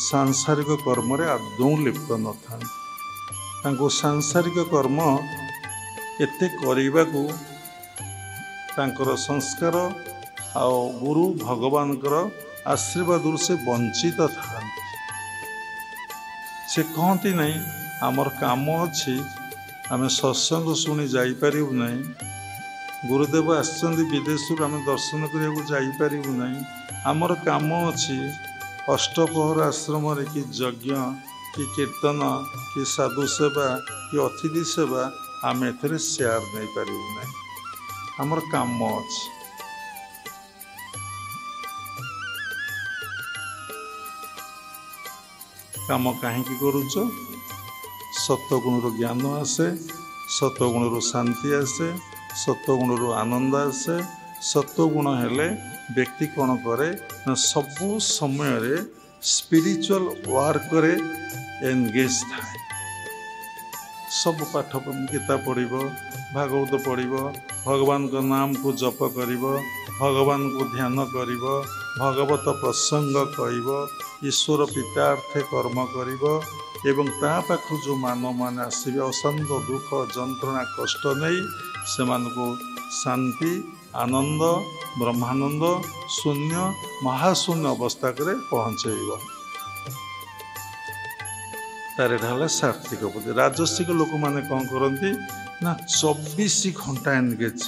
ସାଂସାରିକ କର୍ମରେ ଆଦୌ ଲିପ୍ତ ନଥାନ୍ତି। ତାଙ୍କୁ ସାଂସାରିକ କର୍ମ ଏତେ କରିବାକୁ ତାଙ୍କର ସଂସ୍କାର ଆଉ ଗୁରୁ ଭଗବାନଙ୍କର ଆଶୀର୍ବାଦରୁ ସେ ବଞ୍ଚିତ ଥାନ୍ତି। ସେ କହନ୍ତି ନାହିଁ ଆମର କାମ ଅଛି, ଆମେ ସତ୍ସଙ୍ଗ ଶୁଣି ଯାଇପାରିବୁ ନାହିଁ, ଗୁରୁଦେବ ଆସିଛନ୍ତି ବିଦେଶରୁ, ଆମେ ଦର୍ଶନ କରିବାକୁ ଯାଇପାରିବୁ ନାହିଁ, ଆମର କାମ ଅଛି ଅଷ୍ଟପହର ଆଶ୍ରମରେ କି ଯଜ୍ଞ କି କୀର୍ତ୍ତନ କି ସାଧୁ ସେବା କି ଅତିଥି ସେବା, ଆମେ ଏଥିରେ ସେୟାର ନେଇପାରିବୁ ନାହିଁ, ଆମର କାମ ଅଛି। କାମ କାହିଁକି କରୁଛ? ସତ୍ୱଗୁଣରୁ ଜ୍ଞାନ ଆସେ, ସତ୍ୱଗୁଣରୁ ଶାନ୍ତି ଆସେ, ସତ୍ୱଗୁଣରୁ ଆନନ୍ଦ ଆସେ। ସତ୍ୱଗୁଣ ହେଲେ ବ୍ୟକ୍ତି କ'ଣ କରେ ନା ସବୁ ସମୟରେ ସ୍ପିରିଚୁଆଲ ୱାର୍କରେ ଏନଗେଜ ଥାଏ। ସବୁ ପାଠ ଗୀତା ପଢ଼ିବ, ଭାଗବତ ପଢ଼ିବ, ଭଗବାନଙ୍କ ନାମକୁ ଜପ କରିବ, ଭଗବାନଙ୍କୁ ଧ୍ୟାନ କରିବ, ଭଗବତ ପ୍ରସଙ୍ଗ କହିବ, ଈଶ୍ୱର ପିତାର୍ଥେ କର୍ମ କରିବ, ଏବଂ ତା ପାଖକୁ ଯେଉଁ ମାନବମାନେ ଆସିବେ ଅଶାନ୍ତ ଦୁଃଖ ଯନ୍ତ୍ରଣା କଷ୍ଟ ନେଇ, ସେମାନଙ୍କୁ ଶାନ୍ତି ଆନନ୍ଦ ବ୍ରହ୍ମାନନ୍ଦ ଶୂନ୍ୟ ମହାଶୂନ୍ୟ ଅବସ୍ଥାରେ ପହଞ୍ଚେଇବ। ତାର ଏଇଟା ହେଲା ସାତ୍ତ୍ୱିକ ବୁଦ୍ଧି। ରାଜସିକ ଲୋକମାନେ କ'ଣ କରନ୍ତି ନା 24 ଘଣ୍ଟା ଏନଗେଜ।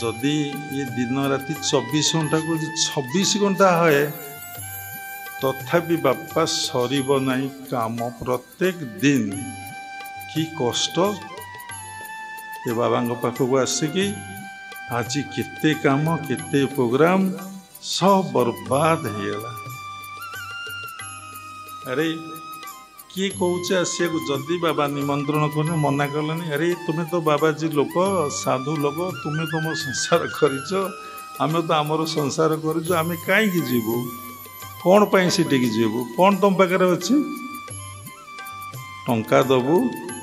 ଯଦି ଏ ଦିନ ରାତି 24 ଘଣ୍ଟାକୁ 26 ଘଣ୍ଟା ହୁଏ, ତଥାପି ବାପା ସରିବ ନାହିଁ କାମ। ପ୍ରତ୍ୟେକ ଦିନ କି କଷ୍ଟ ଏ ବାବାଙ୍କ ପାଖକୁ ଆସିକି ଆଜି କେତେ କାମ କେତେ ପ୍ରୋଗ୍ରାମ ସବୁ ବର୍ବାଦ ହେଇଗଲା। ଆରେ କିଏ କହୁছে ଆସିବାକୁ? ଯଦି ବାବା ନିମନ୍ତ୍ରଣ କଲେ ମନା କଲେନି, ଆରେ ତୁମେ ତ ବାବାଜୀ ଲୋକ ସାଧୁ ଲୋକ, ତୁମେ ତୁମ ସଂସାର କରିଛ, ଆମେ ତ ଆମର ସଂସାର କରିଛୁ, ଆମେ କାହିଁକି ଯିବୁ? କ'ଣ ପାଇଁ ସେଠିକି ଯିବୁ? କ'ଣ ତମ ପାଖରେ ଅଛି? ଟଙ୍କା ଦେବୁ,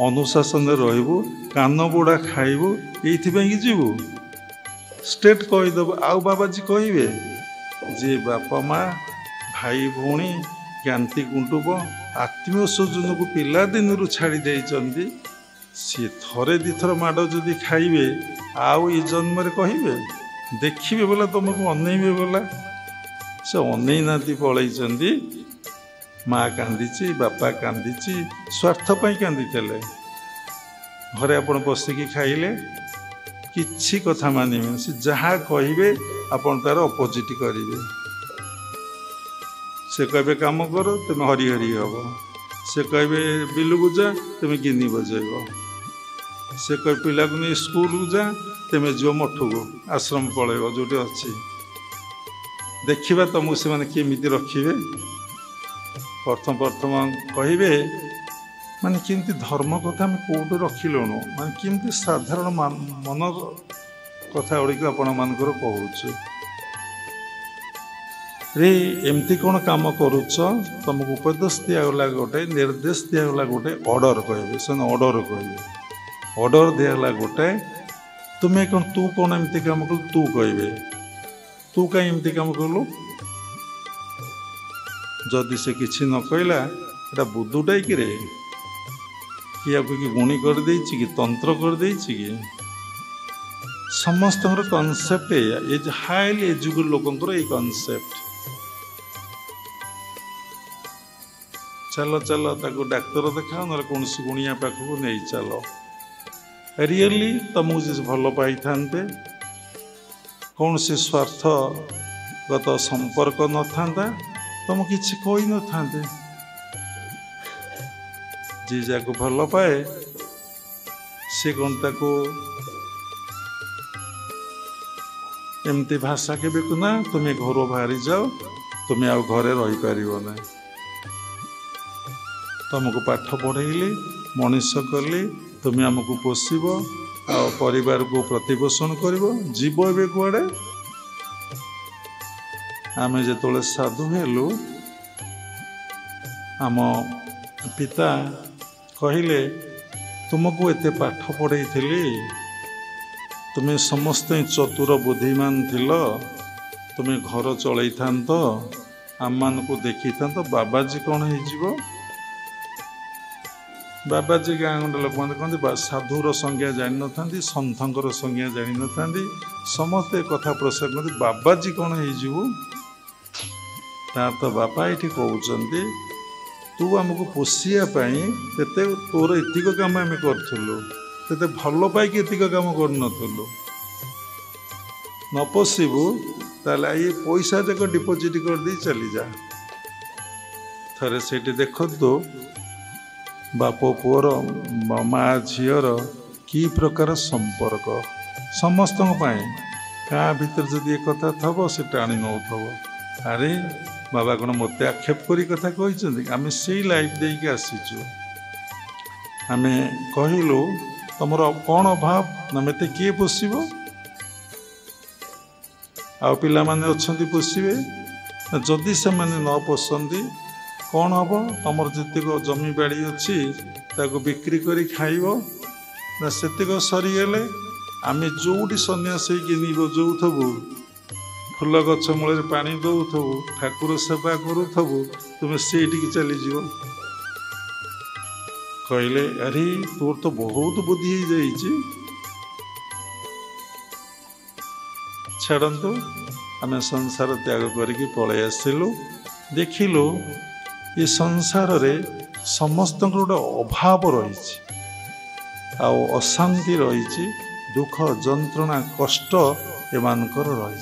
ଅନୁଶାସନରେ ରହିବୁ, କାନ ବୁଡ଼ା ଖାଇବୁ, ଏଇଥିପାଇଁକି ଯିବୁ? ଷ୍ଟେଟ୍ କହିଦେବୁ। ଆଉ ବାବାଜୀ କହିବେ ଯେ ବାପା ମା ଭାଇ ଭଉଣୀ ଜ୍ଞାତି କୁଟୁମ୍ବ ଆତ୍ମୀୟ ସ୍ୱଜନକୁ ପିଲାଦିନରୁ ଛାଡ଼ି ଦେଇଛନ୍ତି, ସିଏ ଥରେ ଦିଥର ମାଡ଼ ଯଦି ଖାଇବେ ଆଉ ଏ ଜନ୍ମରେ କହିବେ? ଦେଖିବେ ବୋଲା ତୁମକୁ ଅନେଇବେ ବୋଲା? ସେ ଅନେଇ ନାହାନ୍ତି, ପଳେଇଛନ୍ତି। ମା କାନ୍ଦିଛି, ବାପା କାନ୍ଦିଛି, ସ୍ୱାର୍ଥ ପାଇଁ କାନ୍ଦିଥିଲେ। ଘରେ ଆପଣ ବସିକି ଖାଇଲେ, କିଛି କଥା ମାନିବେନି, ସେ ଯାହା କହିବେ ଆପଣ ତାର ଅପୋଜିଟ୍ କରିବେ। ସେ କହିବେ କାମ କର, ତୁମେ ହରିହରି ହେବ। ସେ କହିବେ ବିଲକୁ ଯା, ତୁମେ ଗିନି ବଜେଇବ। ସେ କହିବେ ପିଲାକୁ ନେଇ ସ୍କୁଲକୁ ଯା, ତୁମେ ଯିବ ମଠକୁ, ଆଶ୍ରମ ପଳେଇବ ଯେଉଁଠି ଅଛି। ଦେଖିବା ତୁମକୁ ସେମାନେ କେମିତି ରଖିବେ। ପ୍ରଥମ କହିବେ ମାନେ କେମିତି ଧର୍ମ କଥା ଆମେ କେଉଁଠୁ ରଖିଲୁଣୁ, ମାନେ କେମିତି ସାଧାରଣ ମନର କଥା ଗୁଡ଼ିକ ଆପଣମାନଙ୍କର କହୁଛୁ। रे एमती कौन काम करुच तुमको उपदेश दिगला गोटे निर्देश दिगला गोटे ऑर्डर कहे से ऑर्डर कहे ऑर्डर दिगला गोटे तुम्हें कौन तू कौन एमती काम कलु तू कहे तू कहीं एमती काम कलु जदि से किसी न कहला एटा बुद्धुटा कि रे कि आपको कि गुणी कर देछि कि तंत्र कर देछि कि समस्त कनसेप्ट ये हाईली एजुकेटेड लोकंर ये कनसेप्ट चलो चलो ताको डाक्तर देखा ना कौन सी गुणिया पाखक नहीं चलो रियली तुमको जी भल पाई था कौन सी स्वार्थगत संपर्क न था तुम किसी कही न था जी जाको भल पाए से कौन ताको एमती भाषा के ना तुम्हें घर बाहरी जाओ तुम्हें आ घरे रही पार ना तुमको पाठ पढ़ेली मनीष कली तुम्हें आमको पोषब आ परिवार को प्रतिपोषण कर जीव ए कड़े आम जो साधु हेलु आम पिता कहले तुमको एते पाठ पढ़े तुम्हें समस्त चतुर बुद्धिमान थिल तुम्हें घर चलई था आम मान को देखी था बाबाजी कौन हो बाबाजी गाँ गंडे लोक मैंने कहते साधुर संज्ञा जानी न था सन्थर संज्ञा जानी न था समस्ते कथा प्रसार करते बाबाजी कौन हो तार तो बापा ये कहते तू आमको पोषापी ते तोर एतिक काम आम करूँ ते भल पाई एतिक काम करूँ न पोषबू ताल ये पैसा जाक डिपोजिट कर दी चली जा थे से देखु बाप पुअर माँ झीर कि प्रकार संपर्क समस्त क्या भीतर जदि एक कथा थब से टाणी नौ अरे बाबा कौन मत आक्षेप करी कथा कहते आम से लाइफ देके आसीचु आम कहलु तुम कौन अभाव ना मत किए पोषब आ पिला माने अच्छी पोषे जदि से मैंने न पोषती कौन हम तुम जितक जमी बाड़ी अच्छी ताको बिक्री करी खाइब ना सेतिक सरीगले आम जोटी सन्यास जोथबू फूल गछ मूल पानी दौथबू ठाकुर सेवा करूथबू तुम्हें से चलीज कहले अरे तोर तो बहुत बुद्धि हो जाइए छाड़ू आम संसार त्याग करके पलि आसिलु देखिलु ये संसार रे समस्त गोटे अभाव रही अशांति रही दुख जंत्रणा कष्ट एमानकर रही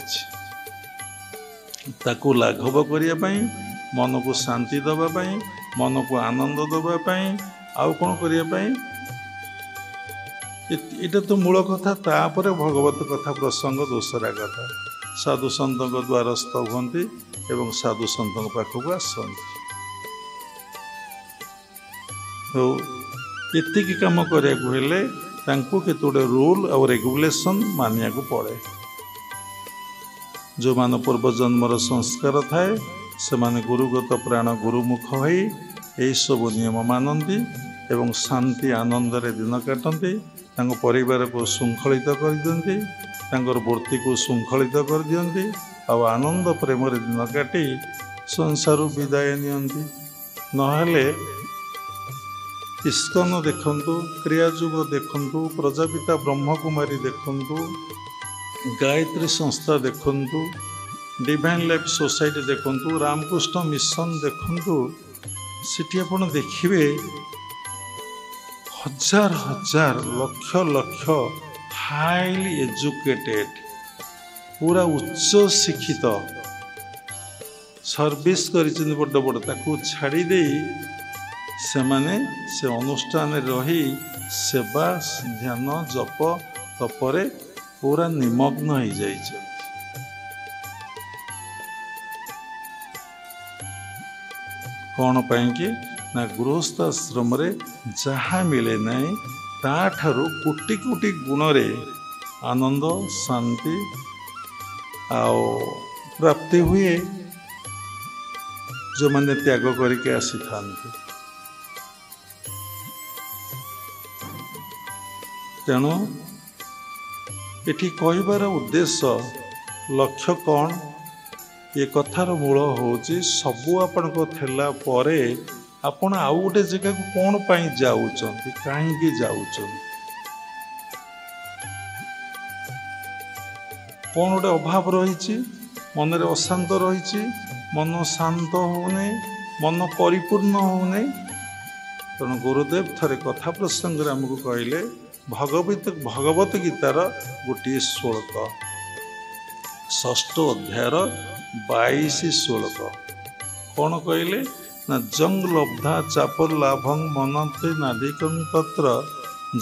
ताकू लाघव करने मन को शांति दवापाई मन को आनंद दवापाई आउ कौन करने ये तो मूल कथा तापर भगवत कथा प्रसंग दूसरा कथा साधु सन्त द्वारस्थ हुंती एवं साधु सन्त पाखक आसती तो ये कम करने केतोटे रूल और रेगुलेशन मानिया को पड़े जो मान पूर्व जन्मर संस्कार थाए से माने गुरुगत प्राण गुरुमुख हो यही सब नियम मानती एवं शांति आनंद रे दिन काटती परिवार को श्रृंखलित कर दियंती वृत्ति को श्रृंखलित कर दियंती आनंद प्रेम रे दिन काटी संसार विदाय नियंती नहले इस्कन देखंतु क्रियाजुग देखंतु प्रजापिता ब्रह्मकुमारी देखंतु गायत्री संस्था देखंतु डिवाइन लाइफ सोसाइटी देखंतु रामकृष्ण मिशन देखंतु सिटी आपण देखिबे हजार हजार लक्ष लक्ष हाईली एजुकेटेड पूरा उच्च शिक्षित सर्विस कर बड़ बड़ ताकू छाड़ी दे से माने से अनुष्ठान रही सेवा ध्यान जप तपरे पूरा निमग्न हो जाइए कौन पाई कि ना गृहस्थ आश्रम रे जहाँ मिले नहीं ताठारु कोटि कोटि गुण रे आनंद शांति आओ प्राप्ति हुए जो मैंने त्याग करके आसी था। तेणु एठी कहबार उद्देश्य लक्ष्य कौन ये कथार मूल होची सबू आपण को थेला परे आपण आउ गोटे जगह को कौन पाई जाउचंती काहेकि जाउचंती कौन गोटे अभाव रही मन रे अशांत रही मन शांत होने मन परिपूर्ण होने। तेणु गुरुदेव थरे कथा प्रसंग आमको कहले भगवत गीतार गोटे श्लोक 6 अध्यायर 22 श्लोक कौन कहले ना जंग लब्धा चापर लाभं मनते नाधिकं तत्र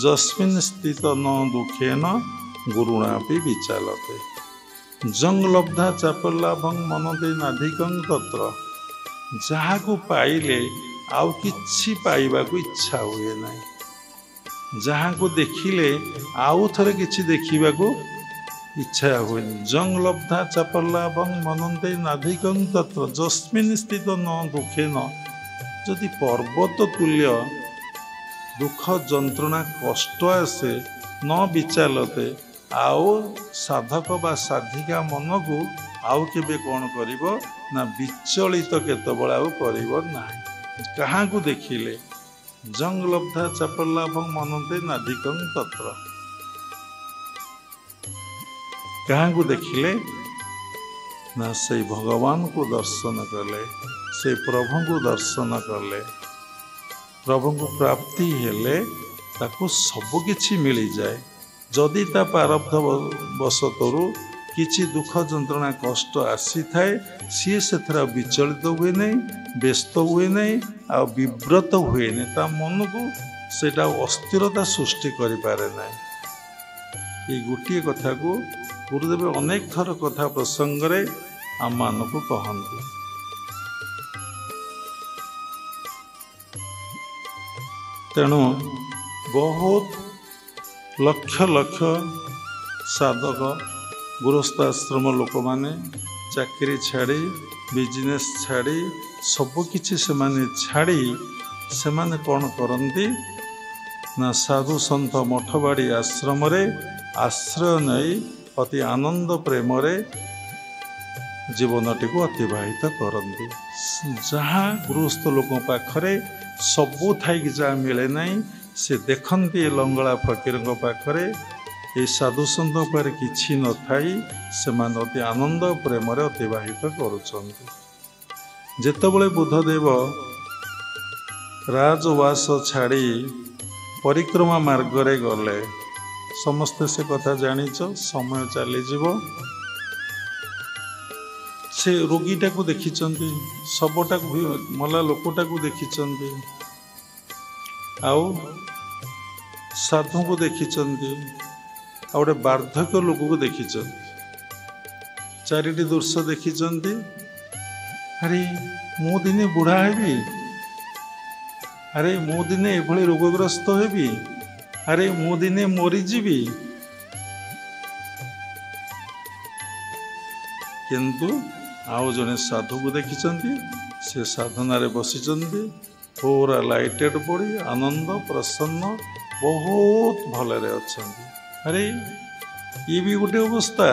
जस्मिन् स्थित न दुखेन गुरुणापि विचालते। जंग लब्धा चापर लाभं मनते नाधिकं तत्र जहाँ को पाइले आउ किछि पाइबा को इच्छा हुए नहीं जहाँ को देखिले आउ थरे किछि देखिबा को इच्छा हुए। जंग लब्धा चापर लाभं मनते नाधिकं तत्र जस्मिन् स्थित न दुखेन जदि पर्वत तुल्य दुख जंत्रणा कष्ट आसे न विचालते आओ साधक बा साधिका मन को आउ केबे कौन करिवो ना विचलित केतबेला आउ करिवो नाही। कहाँ को देखिले जंग लब्धा चापर लाभं मनते नाधिकं तत्र कहाँ को देखिले ना से भगवान को दर्शन कले से प्रभु को दर्शन कले प्रभु को प्राप्ति हेले ताको सब किछि मिली जाए। जदि ता प्रारब्ध वशतरु किछि दुख जंत्रणा कष्ट आसी थाए सी से विचलित हुए नहीं व्यस्त हुए नहीं आ विव्रत हुए नहीं ता मन को सेटा अस्थिरता सृष्टि करि पारे नहीं। ये गोटे कथा को गुरुदेव अनेक थर कथा प्रसंग रे आम मान को कहते। तेणु बहुत लक्ष लक्ष साधक गृहस्थाश्रम लोक माने चाकरी छाड़ी बिजनेस छाड़ी सबकिछि से माने छाड़ी से माने कौन करती ना साधु सन्थ मठबाड़ी आश्रम रे आश्रय नहीं अति आनंद प्रेम रे जीवनटी को अतिबाहित करती। जहाँ गृहस्थ लोक पाखरे सबू थाई जहाँ मिले नहीं से देखती लंगड़ा फकीर पाखरे ये साधु सन्त पर किछि न थाई से अति आनंद प्रेम रे अतिबाहित करुछन्ति। जेतबेले बुद्धदेव राजवास छाड़ी परिक्रमा मार्ग रे गले समस्ते से कथा जानिच समय चलीजिव से रोगीटा को देखिचंती सबटा को मला लोकटा को देखिचंती आउ साधु को देखिचंती आ गोटे वार्धक्य लोक को देखिचंती चारिटी दृश्य देखिचंती। अरे मु दिने बुढ़ा हेबी अरे मु दिने एभली रोगग्रस्त हेबी अरे मु दिने मरीजीवी किंतु आउ जने साधु को देखिचंती से साधना रे बसिचंती पूरा लाइटेड पड़ी आनंद प्रसन्न बहुत भलरे अच्छंती। अरे ये भी गोटे अवस्था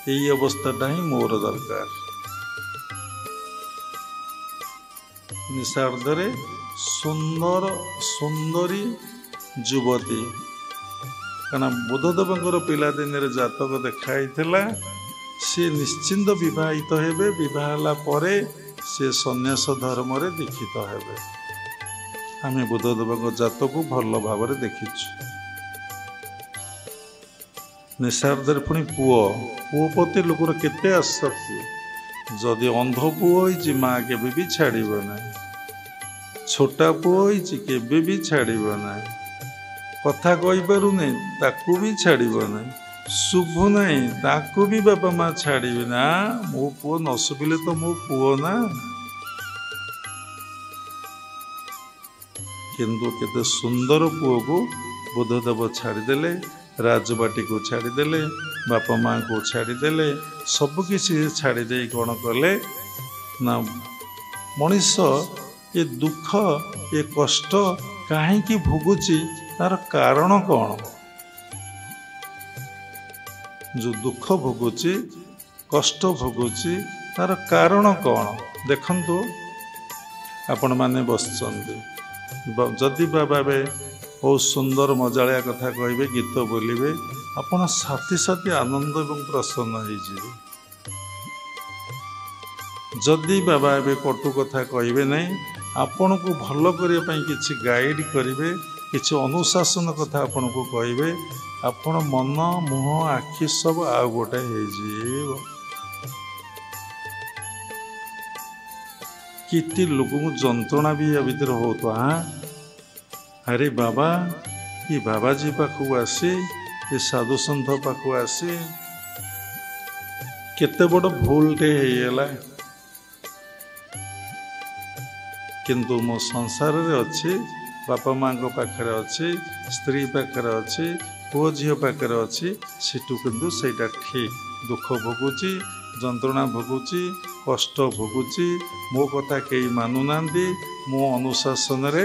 यही अवस्थाटा ही मोर दरकार। निशार्धरे सुंदर सुंदरी युवती कहना बुद्धदेव पिलादिन जातक देखाई सी निश्चिंत विवाहित हेबे विवाह परे से सन्यास धर्म रे दीक्षित हेबे। आमे बुद्धदेव जातक को भल भाव देखीचु। निशार्धर पुणी पुओ प्रति लोकर केते आसक्ति जदि अंध पुओ होइछि माँ केबे भी छाड़िब नहीं छोटा पुओ होइछि केबे भी छाड़िब नहीं कथा कहि पारु नहीं ताकू भी छाड़िब नहीं शुभु नहीं ताकू भी बापा माँ छाड़िबे ना मो पुओ न शुभिले तो मो पुओ ना। किंतु केते सुंदर पुओ को बुद्धदेव छाड़ीदेले राजबाटी को छाड़ीदेले बापा माँ को छाड़ीदेले सबकिछि छाड़ी कौन कले ନା ମଣିଷ ଏ ଦୁଃଖ ଏ କଷ୍ଟ କାହିଁକି ଭୋଗୁଛି, ତାର କାରଣ କ'ଣ? ଯେଉଁ ଦୁଃଖ ଭୋଗୁଛି, କଷ୍ଟ ଭୋଗୁଛି, ତାର କାରଣ କ'ଣ? ଦେଖନ୍ତୁ, ଆପଣମାନେ ବସିଛନ୍ତି, ଯଦି ବାବା ବହୁତ ସୁନ୍ଦର ମଜାଳିଆ କଥା କହିବେ, ଗୀତ ବୋଲିବେ, ଆପଣ ସାଥି ସାଥି ଆନନ୍ଦ ଏବଂ ପ୍ରସନ୍ନ ହେଇଯିବେ। ଯଦି ବାବା ଏବେ କଟୁ କଥା କହିବେ ନାହିଁ, ଆପଣଙ୍କୁ ଭଲ କରିବା ପାଇଁ କିଛି ଗାଇଡ଼ କରିବେ, କିଛି ଅନୁଶାସନ କଥା ଆପଣଙ୍କୁ କହିବେ, ଆପଣ ମନ, ମୁହଁ, ଆଖି ସବୁ ଆଉ ଗୋଟେ ହେଇଯିବ। କେତେ ଲୋକଙ୍କୁ ଯନ୍ତ୍ରଣା ବି ୟା ଭିତରେ ହେଉଥିବ। ଆରେ ବାବା, ଏ ବାବାଜୀ ପାଖକୁ ଆସି, ଏ ସାଧୁସନ୍ଥ ପାଖକୁ ଆସି କେତେ ବଡ଼ ଭୁଲଟେ ହେଇଗଲା, କିନ୍ତୁ ମୋ ସଂସାରରେ ଅଛି, ବାପା ମାଙ୍କ ପାଖରେ ଅଛି, ସ୍ତ୍ରୀ ପାଖରେ ଅଛି, ପୁଅ ଝିଅ ପାଖରେ ଅଛି, ସେଠୁ କିନ୍ତୁ ସେଇଟା ଠିକ୍। ଦୁଃଖ ଭୋଗୁଛି, ଯନ୍ତ୍ରଣା ଭୋଗୁଛି, କଷ୍ଟ ଭୋଗୁଛି, ମୋ କଥା କେହି ମାନୁନାହାନ୍ତି, ମୋ ଅନୁଶାସନରେ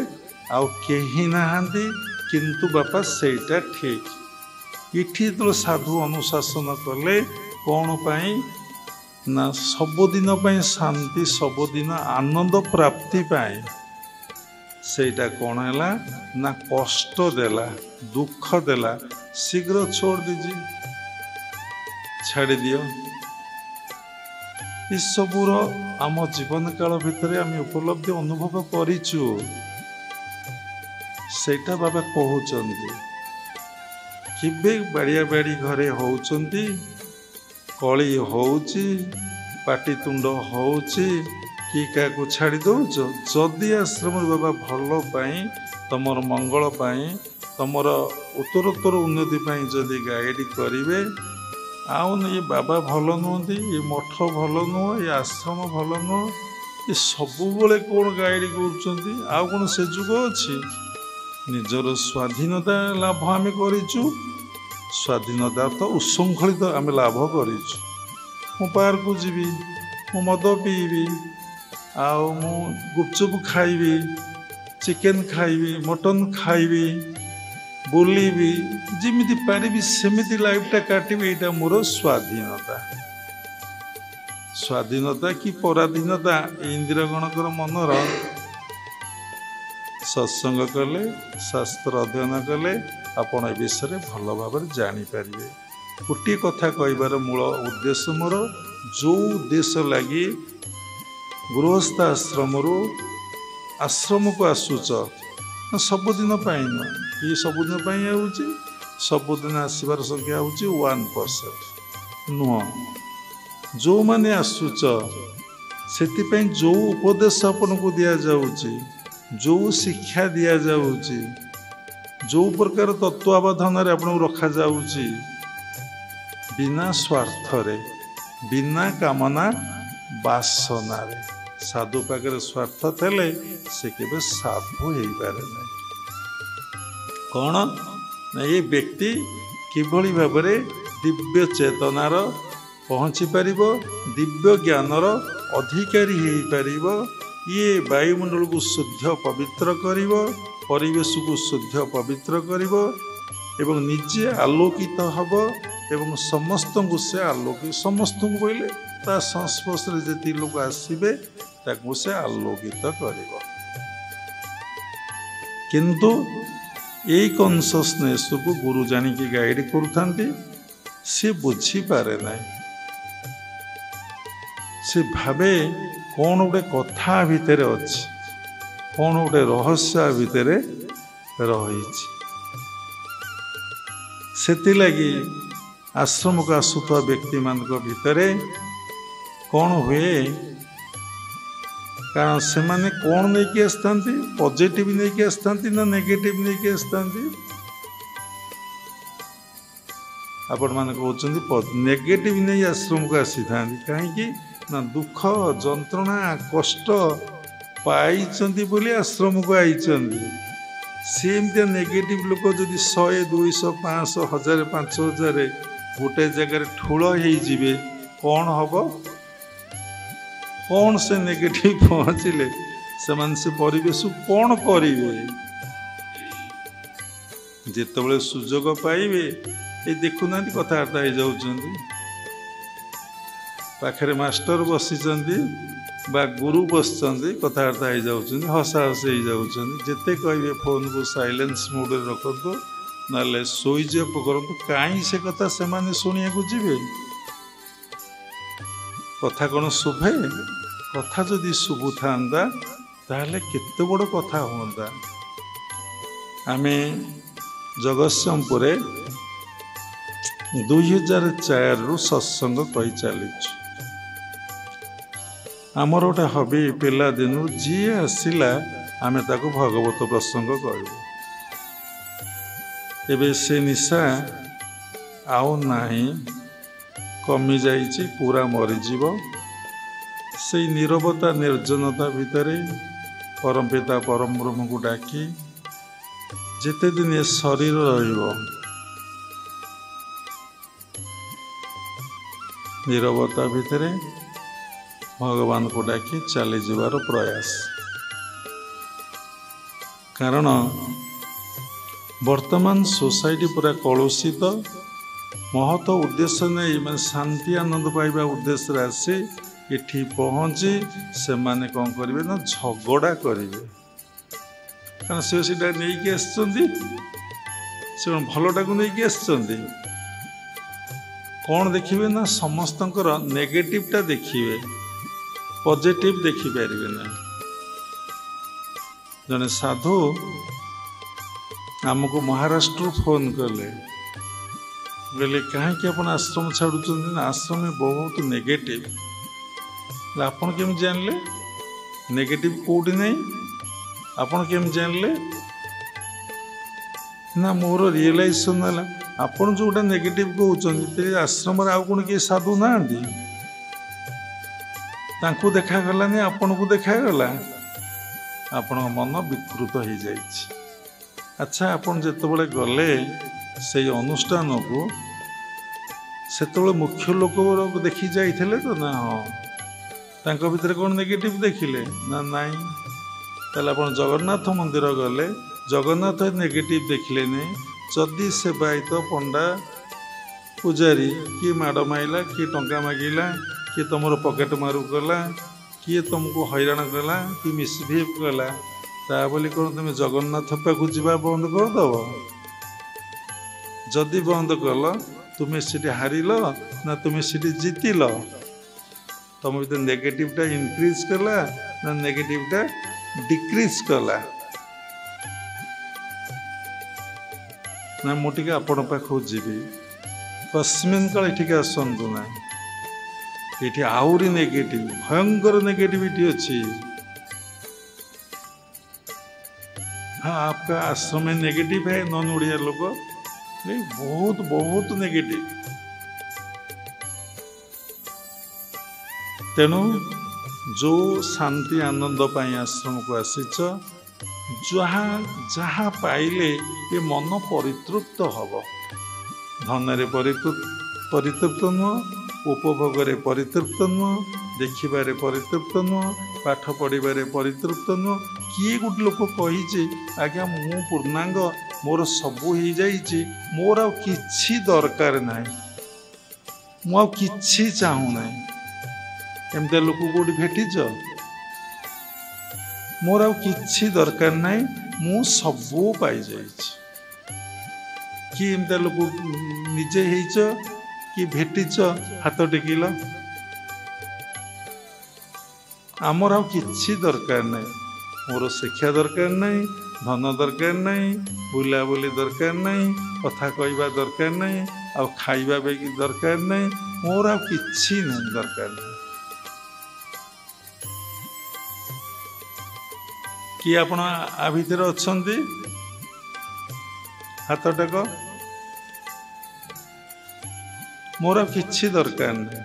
ଆଉ କେହି ନାହାନ୍ତି, କିନ୍ତୁ ବାପା ସେଇଟା ଠିକ୍। ଏଠି ଯେତେବେଳେ ସାଧୁ ଅନୁଶାସନ କଲେ, କ'ଣ ପାଇଁ ନା ସବୁଦିନ ପାଇଁ ଶାନ୍ତି, ସବୁଦିନ ଆନନ୍ଦ ପ୍ରାପ୍ତି ପାଇଁ। ସେଇଟା କ'ଣ ହେଲା ନା କଷ୍ଟ ଦେଲା, ଦୁଃଖ ଦେଲା, ଶୀଘ୍ର ଛୋଡ଼ ଦିଜିଏ, ଛାଡ଼ିଦିଅ। ଏସବୁର ଆମ ଜୀବନ କାଳ ଭିତରେ ଆମେ ଉପଲବ୍ଧି ଅନୁଭବ କରିଛୁ। ସେଇଟା ବାବା କହୁଛନ୍ତି। କେବେ ବାଡ଼ିଆ ବାଡ଼ି ଘରେ ହେଉଛନ୍ତି, କଳି ହେଉଛି, ପାଟିତୁଣ୍ଡ ହେଉଛି, କିଏ କାହାକୁ ଛାଡ଼ି ଦେଉଛ? ଯଦି ଆଶ୍ରମରେ ବାବା ଭଲ ପାଇଁ, ତମର ମଙ୍ଗଳ ପାଇଁ, ତମର ଉତ୍ତରୋତ୍ତର ଉନ୍ନତି ପାଇଁ ଯଦି ଗାଇଡ଼ କରିବେ, ଆଉ ଏ ବାବା ଭଲ ନୁହନ୍ତି, ଏ ମଠ ଭଲ ନୁହଁ, ଏ ଆଶ୍ରମ ଭଲ ନୁହଁ, ଏ ସବୁବେଳେ କ'ଣ ଗାଇଡ଼ କରୁଛନ୍ତି? ଆଉ କ'ଣ ସେ ଯୁଗ ଅଛି? ନିଜର ସ୍ୱାଧୀନତା ଲାଭ ଆମେ କରିଛୁ, ସ୍ୱାଧୀନତା ତ ଉଶୃଙ୍ଖଳିତ ଆମେ ଲାଭ କରିଛୁ। ମୁଁ ପାର୍କକୁ ଯିବି, ମୁଁ ମଦ ପିଇବି, ଆଉ ମୁଁ ଗୁପଚୁପ ଖାଇବି, ଚିକେନ ଖାଇବି, ମଟନ ଖାଇବି, ବୁଲିବି, ଯେମିତି ପାରିବି ସେମିତି ଲାଇଫଟା କାଟିବି, ଏଇଟା ମୋର ସ୍ୱାଧୀନତା। ସ୍ୱାଧୀନତା କି ପରାଧୀନତା ଇନ୍ଦ୍ରଗଣଙ୍କର ମନର। ସତ୍ସଙ୍ଗ କଲେ, ଶାସ୍ତ୍ର ଅଧ୍ୟୟନ କଲେ, ଆପଣ ଏ ବିଷୟରେ ଭଲ ଭାବରେ ଜାଣିପାରିବେ। ଗୋଟିଏ କଥା କହିବାର ମୂଳ ଉଦ୍ଦେଶ୍ୟ ମୋର, ଯେଉଁ ଉଦ୍ଦେଶ୍ୟ ଲାଗି ଗୃହସ୍ଥ ଆଶ୍ରମରୁ ଆଶ୍ରମକୁ ଆସୁଛ, ସବୁଦିନ ପାଇଁ ନୁହଁ, ଇଏ ସବୁଦିନ ପାଇଁ ହେଉଛି, ସବୁଦିନ ଆସିବାର ସଂଖ୍ୟା ହେଉଛି 1% ନୁହଁ। ଯେଉଁମାନେ ଆସୁଛ, ସେଥିପାଇଁ ଯେଉଁ ଉପଦେଶ ଆପଣଙ୍କୁ ଦିଆଯାଉଛି, ଯେଉଁ ଶିକ୍ଷା ଦିଆଯାଉଛି, ଯେଉଁ ପ୍ରକାର ତତ୍ତ୍ୱାବଧାନରେ ଆପଣଙ୍କୁ ରଖାଯାଉଛି, ବିନା ସ୍ୱାର୍ଥରେ, ବିନା କାମନା ବାସନାରେ। ସାଧୁ ପାଖରେ ସ୍ୱାର୍ଥ ଥିଲେ ସେ କେବେ ସାଧୁ ହେଇପାରେ ନାହିଁ। କ'ଣ ନା ଏ ବ୍ୟକ୍ତି କିଭଳି ଭାବରେ ଦିବ୍ୟ ଚେତନାର ପହଞ୍ଚି ପାରିବ, ଦିବ୍ୟ ଜ୍ଞାନର ଅଧିକାରୀ ହେଇପାରିବ, ଇଏ ବାୟୁମଣ୍ଡଳକୁ ଶୁଦ୍ଧ ପବିତ୍ର କରିବ, ପରିବେଶକୁ ଶୁଦ୍ଧ ପବିତ୍ର କରିବ ଏବଂ ନିଜେ ଆଲୋକିତ ହେବ ଏବଂ ସମସ୍ତଙ୍କୁ ସେ ଆଲୋକିତ, ସମସ୍ତଙ୍କୁ କହିଲେ ତା ସଂସ୍ପର୍ଶରେ ଯେତିକି ଲୋକ ଆସିବେ ତାକୁ ସେ ଆଲୋକିତ କରିବ। କିନ୍ତୁ ଏଇ କନସିୟସନେସକୁ ଗୁରୁ ଜାଣିକି ଗାଇଡ଼ କରୁଥାନ୍ତି, ସେ ବୁଝିପାରେ ନାହିଁ। ସେ ଭାବେ କ'ଣ ଗୋଟେ କଥା ଭିତରେ ଅଛି, କ'ଣ ଗୋଟେ ରହସ୍ୟ ଭିତରେ ରହିଛି। ସେଥିଲାଗି ଆଶ୍ରମକୁ ଆସୁଥିବା ବ୍ୟକ୍ତିମାନଙ୍କ ଭିତରେ କ'ଣ ହୁଏ, କାରଣ ସେମାନେ କ'ଣ ନେଇକି ଆସିଥାନ୍ତି, ପଜିଟିଭ ନେଇକି ଆସିଥାନ୍ତି ନା ନେଗେଟିଭ ନେଇକି ଆସିଥାନ୍ତି? ଆପଣମାନେ କହୁଛନ୍ତି ନେଗେଟିଭ ନେଇ ଆଶ୍ରମକୁ ଆସିଥାନ୍ତି। କାହିଁକି ନା ଦୁଃଖ, ଯନ୍ତ୍ରଣା, କଷ୍ଟ ପାଇଛନ୍ତି ବୋଲି ଆଶ୍ରମକୁ ଆଇଛନ୍ତି। ସେମିତିଆ ନେଗେଟିଭ ଲୋକ ଯଦି 100, 200, 500, 1000, 5000 ଗୋଟେ ଜାଗାରେ ଠୁଳ ହେଇଯିବେ, କ'ଣ ହେବ? कौन से नेगेटिव पहुँचले से परिवेश कौन करेंगे जिते सुजोग पाइबे ये देखुना कथबार्ता हो जाउछन्ति पाखरे मास्टर बसी बा गुरु बसचंदी कथबार्ता हो जाउछन्ति हसा हसी हो जाउछन्ति जिते कहे फोन को साइलेंस मोड रे रखतो ना स्विच अफ करतु कहीं से कथा से माने शुणिया को जीवे कथा कौन शुभे कथा जदि शुभु था ताहले केते बड़ कथा होंदा आमे जगतसिंहपुर 2004 रु सत्संग कही चली आमर गोटे हबी पिला दिन जी आसला आमे ताको भगवत प्रसंग कहू एबे से निशा आउ नाही कमी जाइछि पूरा मरीजीव से नीरवता निर्जनता भितरे परम पिता परम ब्रह्म को डाकी जिते दिन ये शरीर रहिबो नीरवता भितरे भगवान को डाकी चली जीवार प्रयास कारण वर्तमान सोसाइटी पूरा कलुषित महत उद्देश्य नहीं मैं शांति आनंद पाइबा उद्देश्य आसी इठी पहुँची से माने कौन करेंगे ना झगड़ा करेंगे कारण से नहीं भलटा को नहीं आसछन्ति कौन देखिए ना समस्त नेगेटिवटा देखिए पॉजिटिव देखिपारे ना जने साधु आमको महाराष्ट्र फोन कले बोले कहीं आप आश्रम छाड़ुं ना आश्रम में बहुत नेगेटिव आपन केम जानले नेगेटिव कोडी नहीं आपन केम जानले ना मोर रियलाइजेशन है आपन जोटा नेगेटिव कहते आश्रम आउ कौन किए साधु ना तांकु देखागलानी आपन को देखागला आपण मन विकृत हो जाए अच्छा आपन जितेबाला गले से अनुष्ठान को से मुख्य लोक देखी जाइए तो ना हाँ तांको भितर कौन नेगेटिव देखिले ना नाई ताले आपन जगन्नाथ मंदिर गले जगन्नाथ नेगेटिव देखिले नहीं जदि सेवायत पंडा पूजारी किए माड़ माइला किए टंका मागिला किए तुम पकेट मारू कला किए तुमको हैरान कला कि मिसबिहेव कला ता बोली कौन तुम जगन्नाथ पाखु जावा बंद करदेव जदि बंद कल तुम्हें सीटी हारिल ना तुम्हें सीटी जीतिल तुम भर नेगेटिवटा इनक्रीज कला ना नेगेटिवटा डिक्रीज कला ना मुझे आपण पाखु जीवी कस्मिन काल ये आसतु ना ये आहरी नेगेटिव भयंकर नेगेटिविटी अच्छी हाँ आपका आश्रम में नेगेटिव है नॉन उड़िया लोग नहीं बहुत बहुत नेगेटिव तेणु जो शांति आनंद पाई आश्रम को आसीच जहाँ जहाँ पाइले ये मन परितृप्त हम धन परितृप्त नुह उपभोग परितृप्त नुह देखिबारे परितृप्त नुह पाठ पढ़िबारे परितृप्त नुह किए गोटे लोक कही आज्ञा मु पूर्णांग मोर सबू हो जाइए मोर आ किछि दरकार ना मु किछि चाहू ना एमती लोक कौटी भेटिच मोर आ किछि दरकार ना मु सबू पाई जाइए कि एमती लोक निजे होइच कि भेटिच हाथ टेकिल आमर आ किछि दरकार ना मोर शिक्षा दरकार नहीं धन दरकार नहीं बुलाबुली दरकार नहीं कथा कहवा दरकार नहीं आ खाइबा भी दरकार नहीं मोर आ किछि नहीं दरकार नहीं कि आपण आ भितर अछंती हाथ टेक मोर आ किछि दरकार नहीं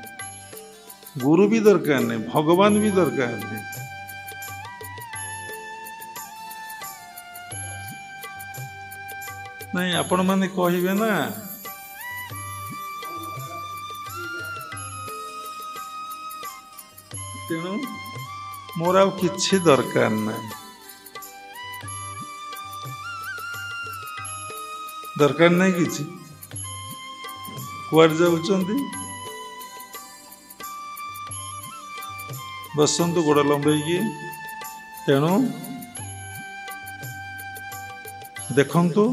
गुरु भी दरकार नहीं भगवान भी दरकार नहीं नहीं आपण माने कहिबे ना ତେଣୁ ମୋର ଆଉ କିଛି ଦରକାର ନାହିଁ। ଦରକାର ନାହିଁ କିଛି। କୁଆଡ଼େ ଯାଉଛନ୍ତି? ବସନ୍ତୁ ଗୋଡ଼ ଲମ୍ବେଇକି। ତେଣୁ ଦେଖନ୍ତୁ,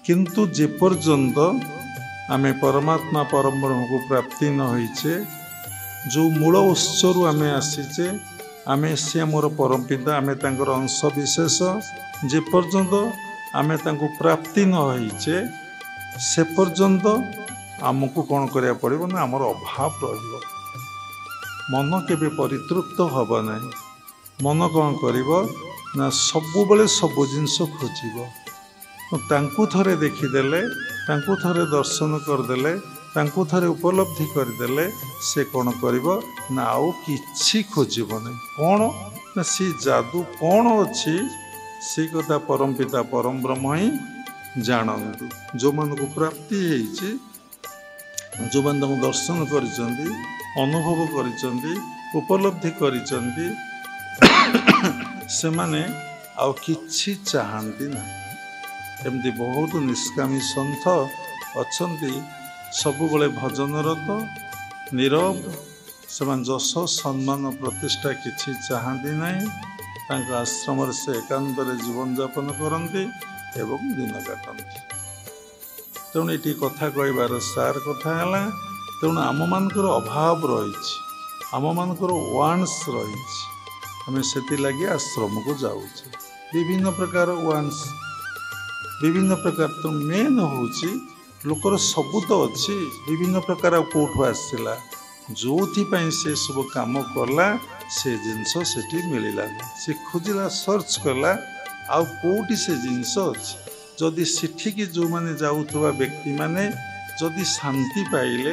କିନ୍ତୁ ଯେପର୍ଯ୍ୟନ୍ତ ଆମେ ପରମାତ୍ମା ପରବ୍ରହ୍ମକୁ ପ୍ରାପ୍ତି ନ ହୋଇଛେ, ଯେଉଁ ମୂଳ ଉତ୍ସରୁ ଆମେ ଆସିଛେ, ଆମେ ସେ ଆମର ପରମ ପିତା, ଆମେ ତାଙ୍କର ଅଂଶ ବିଶେଷ। ଯେପର୍ଯ୍ୟନ୍ତ ଆମେ ତାଙ୍କୁ ପ୍ରାପ୍ତି ନ ହୋଇଛେ, ସେ ପର୍ଯ୍ୟନ୍ତ ଆମକୁ କ'ଣ କରିବାକୁ ପଡ଼ିବ ନା ଆମର ଅଭାବ ରହିବ। ମନ କେବେ ପରିତୃପ୍ତ ହେବ ନାହିଁ। ମନ କ'ଣ କରିବ ନା ସବୁବେଳେ ସବୁ ଜିନିଷ ଖୋଜିବ। ତାଙ୍କୁ ଥରେ ଦେଖିଦେଲେ, ତାଙ୍କୁ ଥରେ ଦର୍ଶନ କରିଦେଲେ, ତାଙ୍କୁ ଥରେ ଉପଲବ୍ଧି କରିଦେଲେ, ସେ କ'ଣ କରିବ ନା ଆଉ କିଛି ଖୋଜିବ ନାହିଁ। କ'ଣ ନା ସେ ଯାଦୁ କ'ଣ ଅଛି, ସେଇ କଥା ପରମ ପିତା ପରମ ବ୍ରହ୍ମ ହିଁ ଜାଣନ୍ତୁ। ଯେଉଁମାନଙ୍କୁ ପ୍ରାପ୍ତି ହେଇଛି, ଯେଉଁମାନେ ତାଙ୍କୁ ଦର୍ଶନ କରିଛନ୍ତି, ଅନୁଭବ କରିଛନ୍ତି, ଉପଲବ୍ଧି କରିଛନ୍ତି, ସେମାନେ ଆଉ କିଛି ଚାହାନ୍ତି ନାହିଁ। ଏମିତି ବହୁତ ନିଷ୍କାମୀ ସନ୍ଥ ଅଛନ୍ତି, ସବୁବେଳେ ଭଜନରତ, ନୀରବ। ସେମାନେ ଯଶ ସମ୍ମାନ ପ୍ରତିଷ୍ଠା କିଛି ଚାହାନ୍ତି ନାହିଁ। ତାଙ୍କ ଆଶ୍ରମରେ ସେ ଏକାନ୍ତରେ ଜୀବନଯାପନ କରନ୍ତି ଏବଂ ଦିନ କାଟନ୍ତି। ତେଣୁ ଏଠି କଥା କହିବାର ସାର କଥା ହେଲା, ତେଣୁ ଆମମାନଙ୍କର ଅଭାବ ରହିଛି, ଆମମାନଙ୍କର ୱାନ୍ସ ରହିଛି। ଆମେ ସେଥିଲାଗି ଆଶ୍ରମକୁ ଯାଉଛେ। ବିଭିନ୍ନ ପ୍ରକାର ୱାନ୍ସ, ବିଭିନ୍ନ ପ୍ରକାର। ତ ମେନ୍ ହେଉଛି ଲୋକର ସବୁ ତ ଅଛି, ବିଭିନ୍ନ ପ୍ରକାର ଆଉ କେଉଁଠୁ ଆସିଲା? ଯେଉଁଥିପାଇଁ ସେ ସବୁ କାମ କଲା, ସେ ଜିନିଷ ସେଠି ମିଳିଲାନି। ସେ ଖୋଜିଲା, ସର୍ଚ୍ଚ କଲା, ଆଉ କେଉଁଠି ସେ ଜିନିଷ ଅଛି। ଯଦି ସେଠିକି ଯେଉଁମାନେ ଯାଉଥିବା ବ୍ୟକ୍ତିମାନେ ଯଦି ଶାନ୍ତି ପାଇଲେ,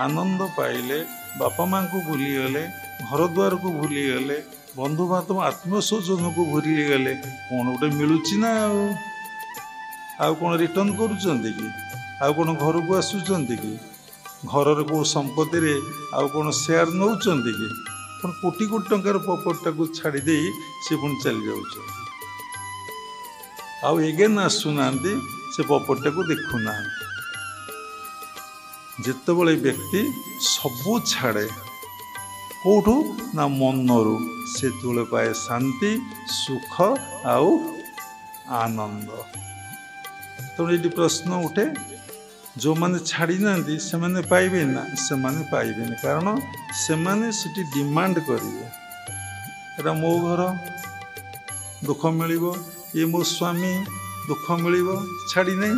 ଆନନ୍ଦ ପାଇଲେ, ବାପା ମାଆଙ୍କୁ ଭୁଲିଗଲେ, ଘରଦ୍ୱାରକୁ ଭୁଲିଗଲେ, ବନ୍ଧୁବାନ୍ଧବ ଆତ୍ମସ୍ୱଜନକୁ ଭୁଲିଗଲେ, କ'ଣ ଗୋଟେ ମିଳୁଛି ନା ଆଉ କ'ଣ ରିଟର୍ଣ୍ଣ କରୁଛନ୍ତି କି? ଆଉ କ'ଣ ଘରକୁ ଆସୁଛନ୍ତି କି? ଘରର କେଉଁ ସମ୍ପତ୍ତିରେ ଆଉ କ'ଣ ସେୟାର ନେଉଛନ୍ତି କି? କ'ଣ କୋଟି କୋଟି ଟଙ୍କାର ପ୍ରପର୍ଟିଟାକୁ ଛାଡ଼ି ଦେଇ ସେ ପୁଣି ଚାଲି ଯାଉଛନ୍ତି। ଆଉ ଏଗେନ୍ ଆସୁନାହାନ୍ତି, ସେ ପ୍ରପର୍ଟିଟାକୁ ଦେଖୁନାହାନ୍ତି। ଯେତେବେଳେ ବ୍ୟକ୍ତି ସବୁ ଛାଡ଼େ, କେଉଁଠୁ ନା ମନରୁ, ସେତେବେଳେ ପାଏ ଶାନ୍ତି, ସୁଖ ଆଉ ଆନନ୍ଦ। ତେଣୁ ଏଠି ପ୍ରଶ୍ନ ଉଠେ, ଯେଉଁମାନେ ଛାଡ଼ି ନାହାନ୍ତି ସେମାନେ ପାଇବେ ନା? ସେମାନେ ପାଇବେନି। କାରଣ ସେମାନେ ସେଠି ଡିମାଣ୍ଡ କରିବେ, ଏଇଟା ମୋ ଘର, ଦୁଃଖ ମିଳିବ। ଇଏ ମୋ ସ୍ୱାମୀ, ଦୁଃଖ ମିଳିବ, ଛାଡ଼ି ନାହିଁ।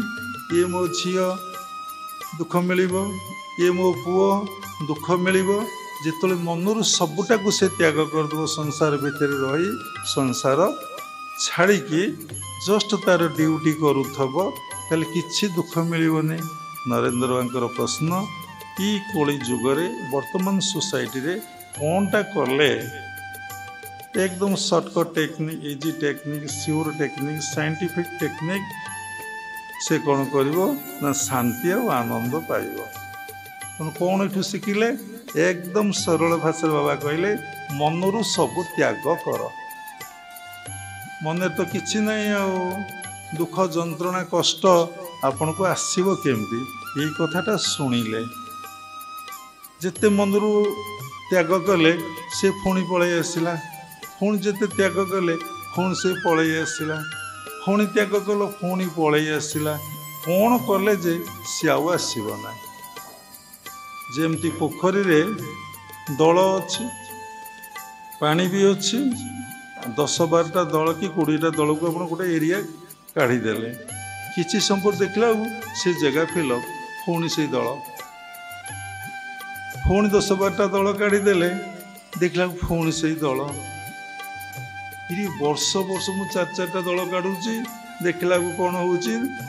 ଇଏ ମୋ ଝିଅ, ଦୁଃଖ ମିଳିବ। ଇଏ ମୋ ପୁଅ, ଦୁଃଖ ମିଳିବ। ଯେତେବେଳେ ମନରୁ ସବୁଟାକୁ ସେ ତ୍ୟାଗ କରିଦେବ, ସଂସାର ଭିତରେ ରହି ସଂସାର ଛାଡ଼ିକି ଜଷ୍ଟ ତାର ଡ୍ୟୁଟି କରୁଥିବ, ତାହେଲେ କିଛି ଦୁଃଖ ମିଳିବନି। ନରେନ୍ଦ୍ର ବାଙ୍କର ପ୍ରଶ୍ନ, ଇ କଳି ଯୁଗରେ ବର୍ତ୍ତମାନ ସୋସାଇଟିରେ କ'ଣଟା କଲେ एकदम shortcut technique, easy technique, sure technique, scientific technique से कौन करिवो ना शांति और आनंद पाइबो। कौन एठू शिखिले? एकदम सरल भाषा बाबा कहले, मनरु सब त्याग कर। मन तो किछि नहीं, दुख जंत्रणा कष्ट आपन को आसीबो केमती? ये कथाटा शुणिले जिते मनरु त्याग कले से पुणी पळै आसिला, पुणी जिते त्याग कले पुणी से पळै आसिला, पुणी त्याग कल पुणी पळै आसिला। कौन कले जे सी आउ आसीबो ना? जेमती पोखरी रे दल अच्छी, पानी भी अच्छी, 10-12टा दल कि 20टा दल को आप गोटे एरिया काढ़ीदेले, किसी समय देखला से जगह फिलअप, पुणी से दल पुणी 10-12टा दल काढ़ीदेले, देखला पुणी से दल। ये वर्ष वर्ष मु 4-4टा दल काढ़ुची, देखला कौन हो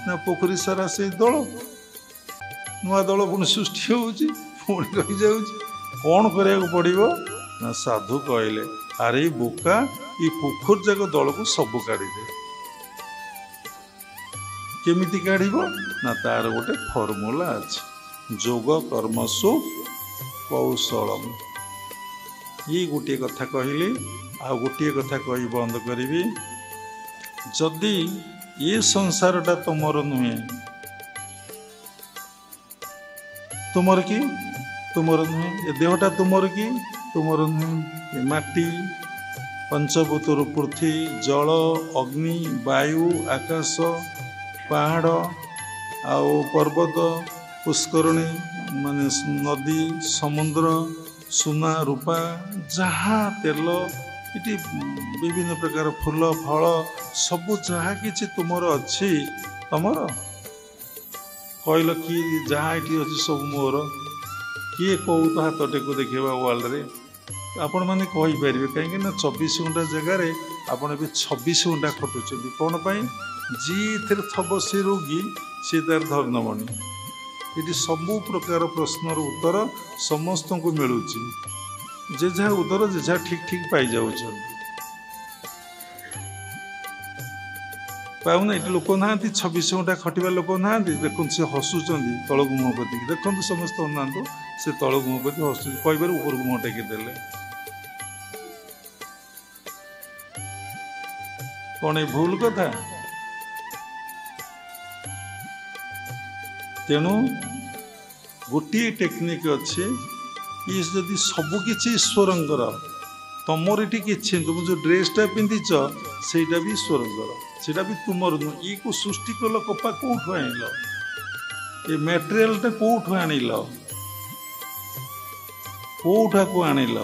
ना पोखरी सारा से दल, नुआ दल पुणी सृष्टि होची, पुणी रही जाउची। कौन करिया पड़िबो ना? साधु कहले, अरे बोका, ये पोखर जाक दल को सब काढ़ी दे। केमिति काढ़िबो ना? तार गोटे फर्मुला अछि, जोग कर्मसु कौशलम। ये गोटे कथा कहली आ गोटे कथा कही बंद करी जदि ये संसारटा तुमर नुहे तुमर कि तुमर नुहे ये देहटा तुमर कि तुमर नुहे माटी पंचभूतर पृथ्वी जल अग्नि वायु आकाश पहाड़ आउ पर्वत पुष्करणी माने नदी समुद्र सुना रूपा जहाँ तेल ये विभिन्न प्रकार फूल फल सबू जहाँ कि तुमर अच्छी तुमर कहल कि जहाँ ये अच्छी सब मोर किए कौ तो हाथ टेक देखा वर्ल्ड रे आपण मैंने कहीपर कहीं 24 घंटा जगार आपड़ 26 घंटा खटुंट कौन जी थे थब से रोगी सी तार धर्ममणि ये सबू प्रकार प्रश्नर उत्तर समस्त को मिलूँ जे जहाँ उत्तर जे जहाँ ठीक ठीक पाई जाऊँ पाऊना ये लोक ना 26 घंटा खटिया लोक ना देखते से हसुँच तलक मुह पति देखो समस्त ना से तलक मुह पति हसुँ कहीपर ऊपर मुह टेकिदेले कौन ये भूल कथा तेणु गोटे टेक्निक अच्छे ये जदि सबकि ईश्वरंकर तुमर ये कि तुम जो ड्रेसटा पिंधिच सेटा भी ईश्वरंकर सेटा भी तुमर नुह ये को सृष्टि कल कपा कौटू आनिल ये मटेरियालटा कौटू आनिल कौटा को आनिल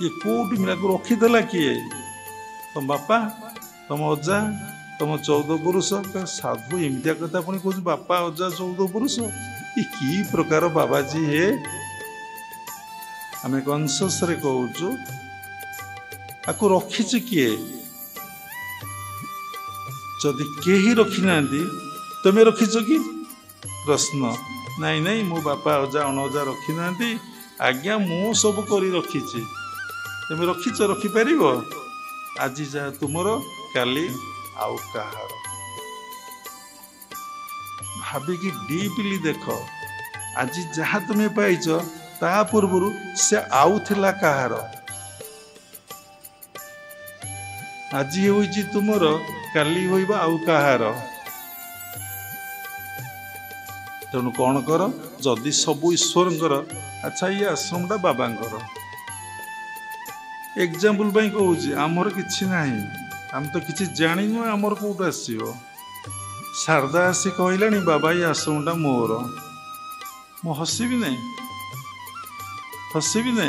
ये कौट मिला को रखीदेला किए तुम बापा तुम अजा तुम 14 पुरुष साधु एमतिया कथा पुणी कह बापा अजा 14 पुरुष ये कि प्रकार बाबाजी हे आम कनसस कहूँ आपको रखीच किए जदि कहीं रखी ना तुम्हें रखीच कि प्रश्न नाई नाई मो बापा अजा अणजा रखी ना आज्ञा मु सब कर रखी तुम्हें रखीच रखिपर आज जहाँ तुमर काली आउ कहार भाविकी डीपली देख आज जहाँ तुम्हें पाइच ता पूर्व से आउ थिला कहार आज होइछि तुमर काली होइबा आउ कहार तेणु कौन कर जदि सबू ईश्वरंकर अच्छा ये आश्रमटा बाबांकर एग्जाम्पल कहूँ आमर किछि नाही आम तो किसी जाणीनु आमर कौट आसो शारदा आसी कहलानी बाबा ये आश्रमटा मोर मु हसबी ना हसबी ना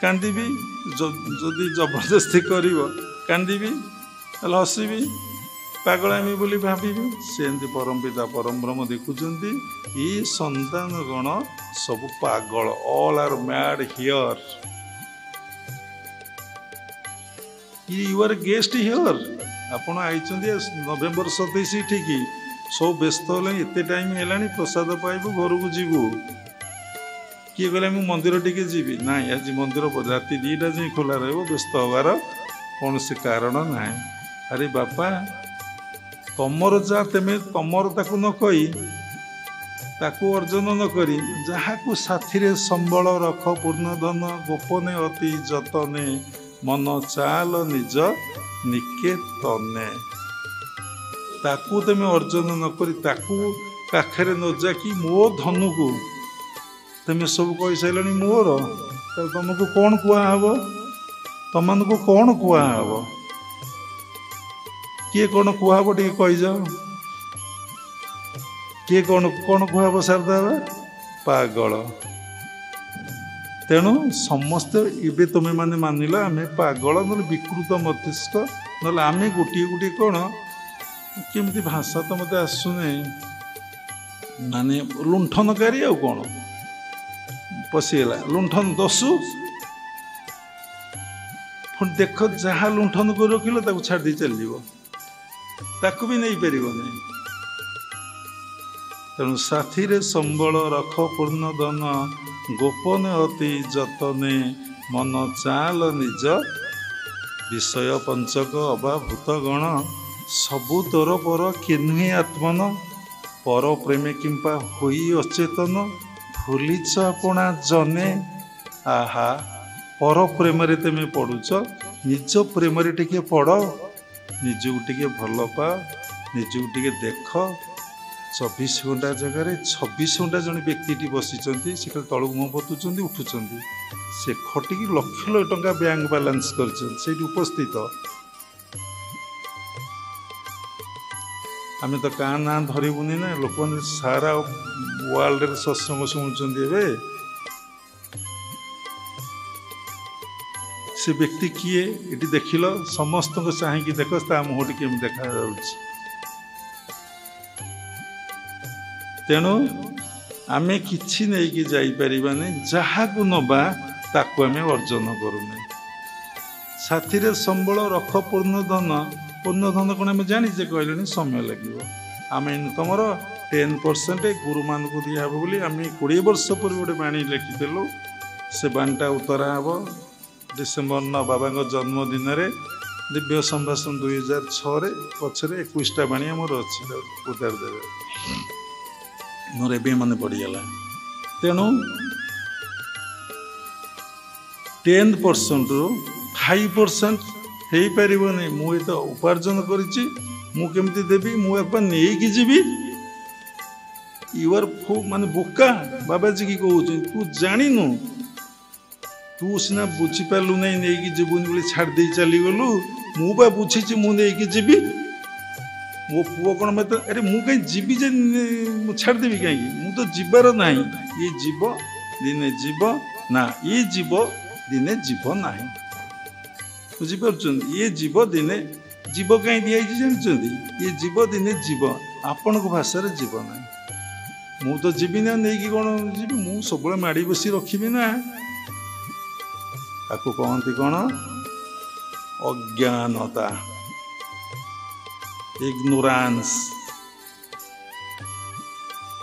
कांदी जदि जबरदस्ती कर कांदी हसबी पागलामी बोली भावी सेमती परम पिता परम ब्रह्म देखुंत ये संतान गण सब पागल all are mad here you are guest here आपण आई नवेम्बर 27 ठीक सब व्यस्त होते टाइम है प्रसाद पाइबू घर को जीवु किए कहले मुझे मंदिर टिके जीवी ना आज मंदिर राति 2टा जाए खोला रहा व्यस्त हबार कौन से कारण ना अरे बापा तमर जा तेमे तमर ताकू न कही ताकू अर्जन न करी जहाँ को साथी संबल रख पूर्ण धन गोपने अति जतने मन चाल निज निकेतने ताकू तुम अर्जन न करी ताकू पाखरे न जाकि मो धनु को तुम सब कही सारे मोर तुमको कौन कहब तुम को कौन कहब किए कौन कहब टे कही जाओ किए कौन कौन कहब शारदा पागल तेणु समस्ते ये तुम्हें मैंने मानिल आम पागल ना विकृत मस्तिष्क ना आम गोटे गोटे कौन केमती भाषा तो मत आसुना माने लुंठनकारी आ कौन पशिगला लुंठन दसु पुणी देख जहाँ लुंठन को रखिल छाड़ी चल ताकू भी नहीं पार तेणु साथी रे संबल रख पूर्ण धन गोपने अति जतने मन चाल निज विषय पंचक अबा भूतगण सबु तोर पर किन्हे आत्मन पर प्रेमे किंपा होई अचेतन ଭୁଲିଛ ଆପଣା ଜନେ ଆହା पर प्रेम तुम पढ़ुच निज प्रेम टिके पढ़ निजू टिके भल पा निजू टिके देख 24 घंटा जगह 26 घंटा जन व्यक्ति बसी से तलू मुह पतुंट उठुंट से खटिकी लक्ष लक्ष टंका बैंक बालांस कर उपस्थित आम तो क्या ना धरबुनि ना लोक मैंने सारा वर्ल्ड रे सत्संग शुणुंट से व्यक्ति किए ये देखिल समस्त को चाहिए देख मुहटी केमी देखा तेणु आम कि नहीं जापरानी जहाँ को नबा ताकू आम अर्जन करूने साथी संबल रख पूर्ण धन कौन आम जाचे कहले समय लगे आम इनकम 10% गुरु मान को दिहब बोली आम 20 वर्ष पूर्व गोटे बाणी लिखिलु से बाणीटा उतरा हम डिसेम्बर 9 बाबा जन्मदिन दिव्य संभाषण 2006 पछरे 21टा बाणी आमर अच्छी उतार देवे मोर ए मन पड़गला तेणु 10% रु 5% हो पारनी मुझे तो उपार्जन करमी देवी मुझे नहीं जीवी यूर मान बोका बाबाजी की कहूँ तू जाणु तू सीना बुझीपारू ना नहीं जीवनी बोली छाड़ी चलीगलु मुझे बुझी मुझे जीवी मो पुओ कौन मत अरे मु कहीं जीवी जे छाड़देवी कहीं मु तो जीवार ना ये जीव दिने जीव ना ये जीव दिने जीव ना बुझीपार ये जीव दिने जीव कहीं दिखाई जानते ये जीव दिने जीव आपण को भाषा जीव ना मु तो जीवी ना नहीं कौन जीवी मु सब माड़ी बसी रखी ना ताकू कहती कौन अज्ञानता इग्नोरांस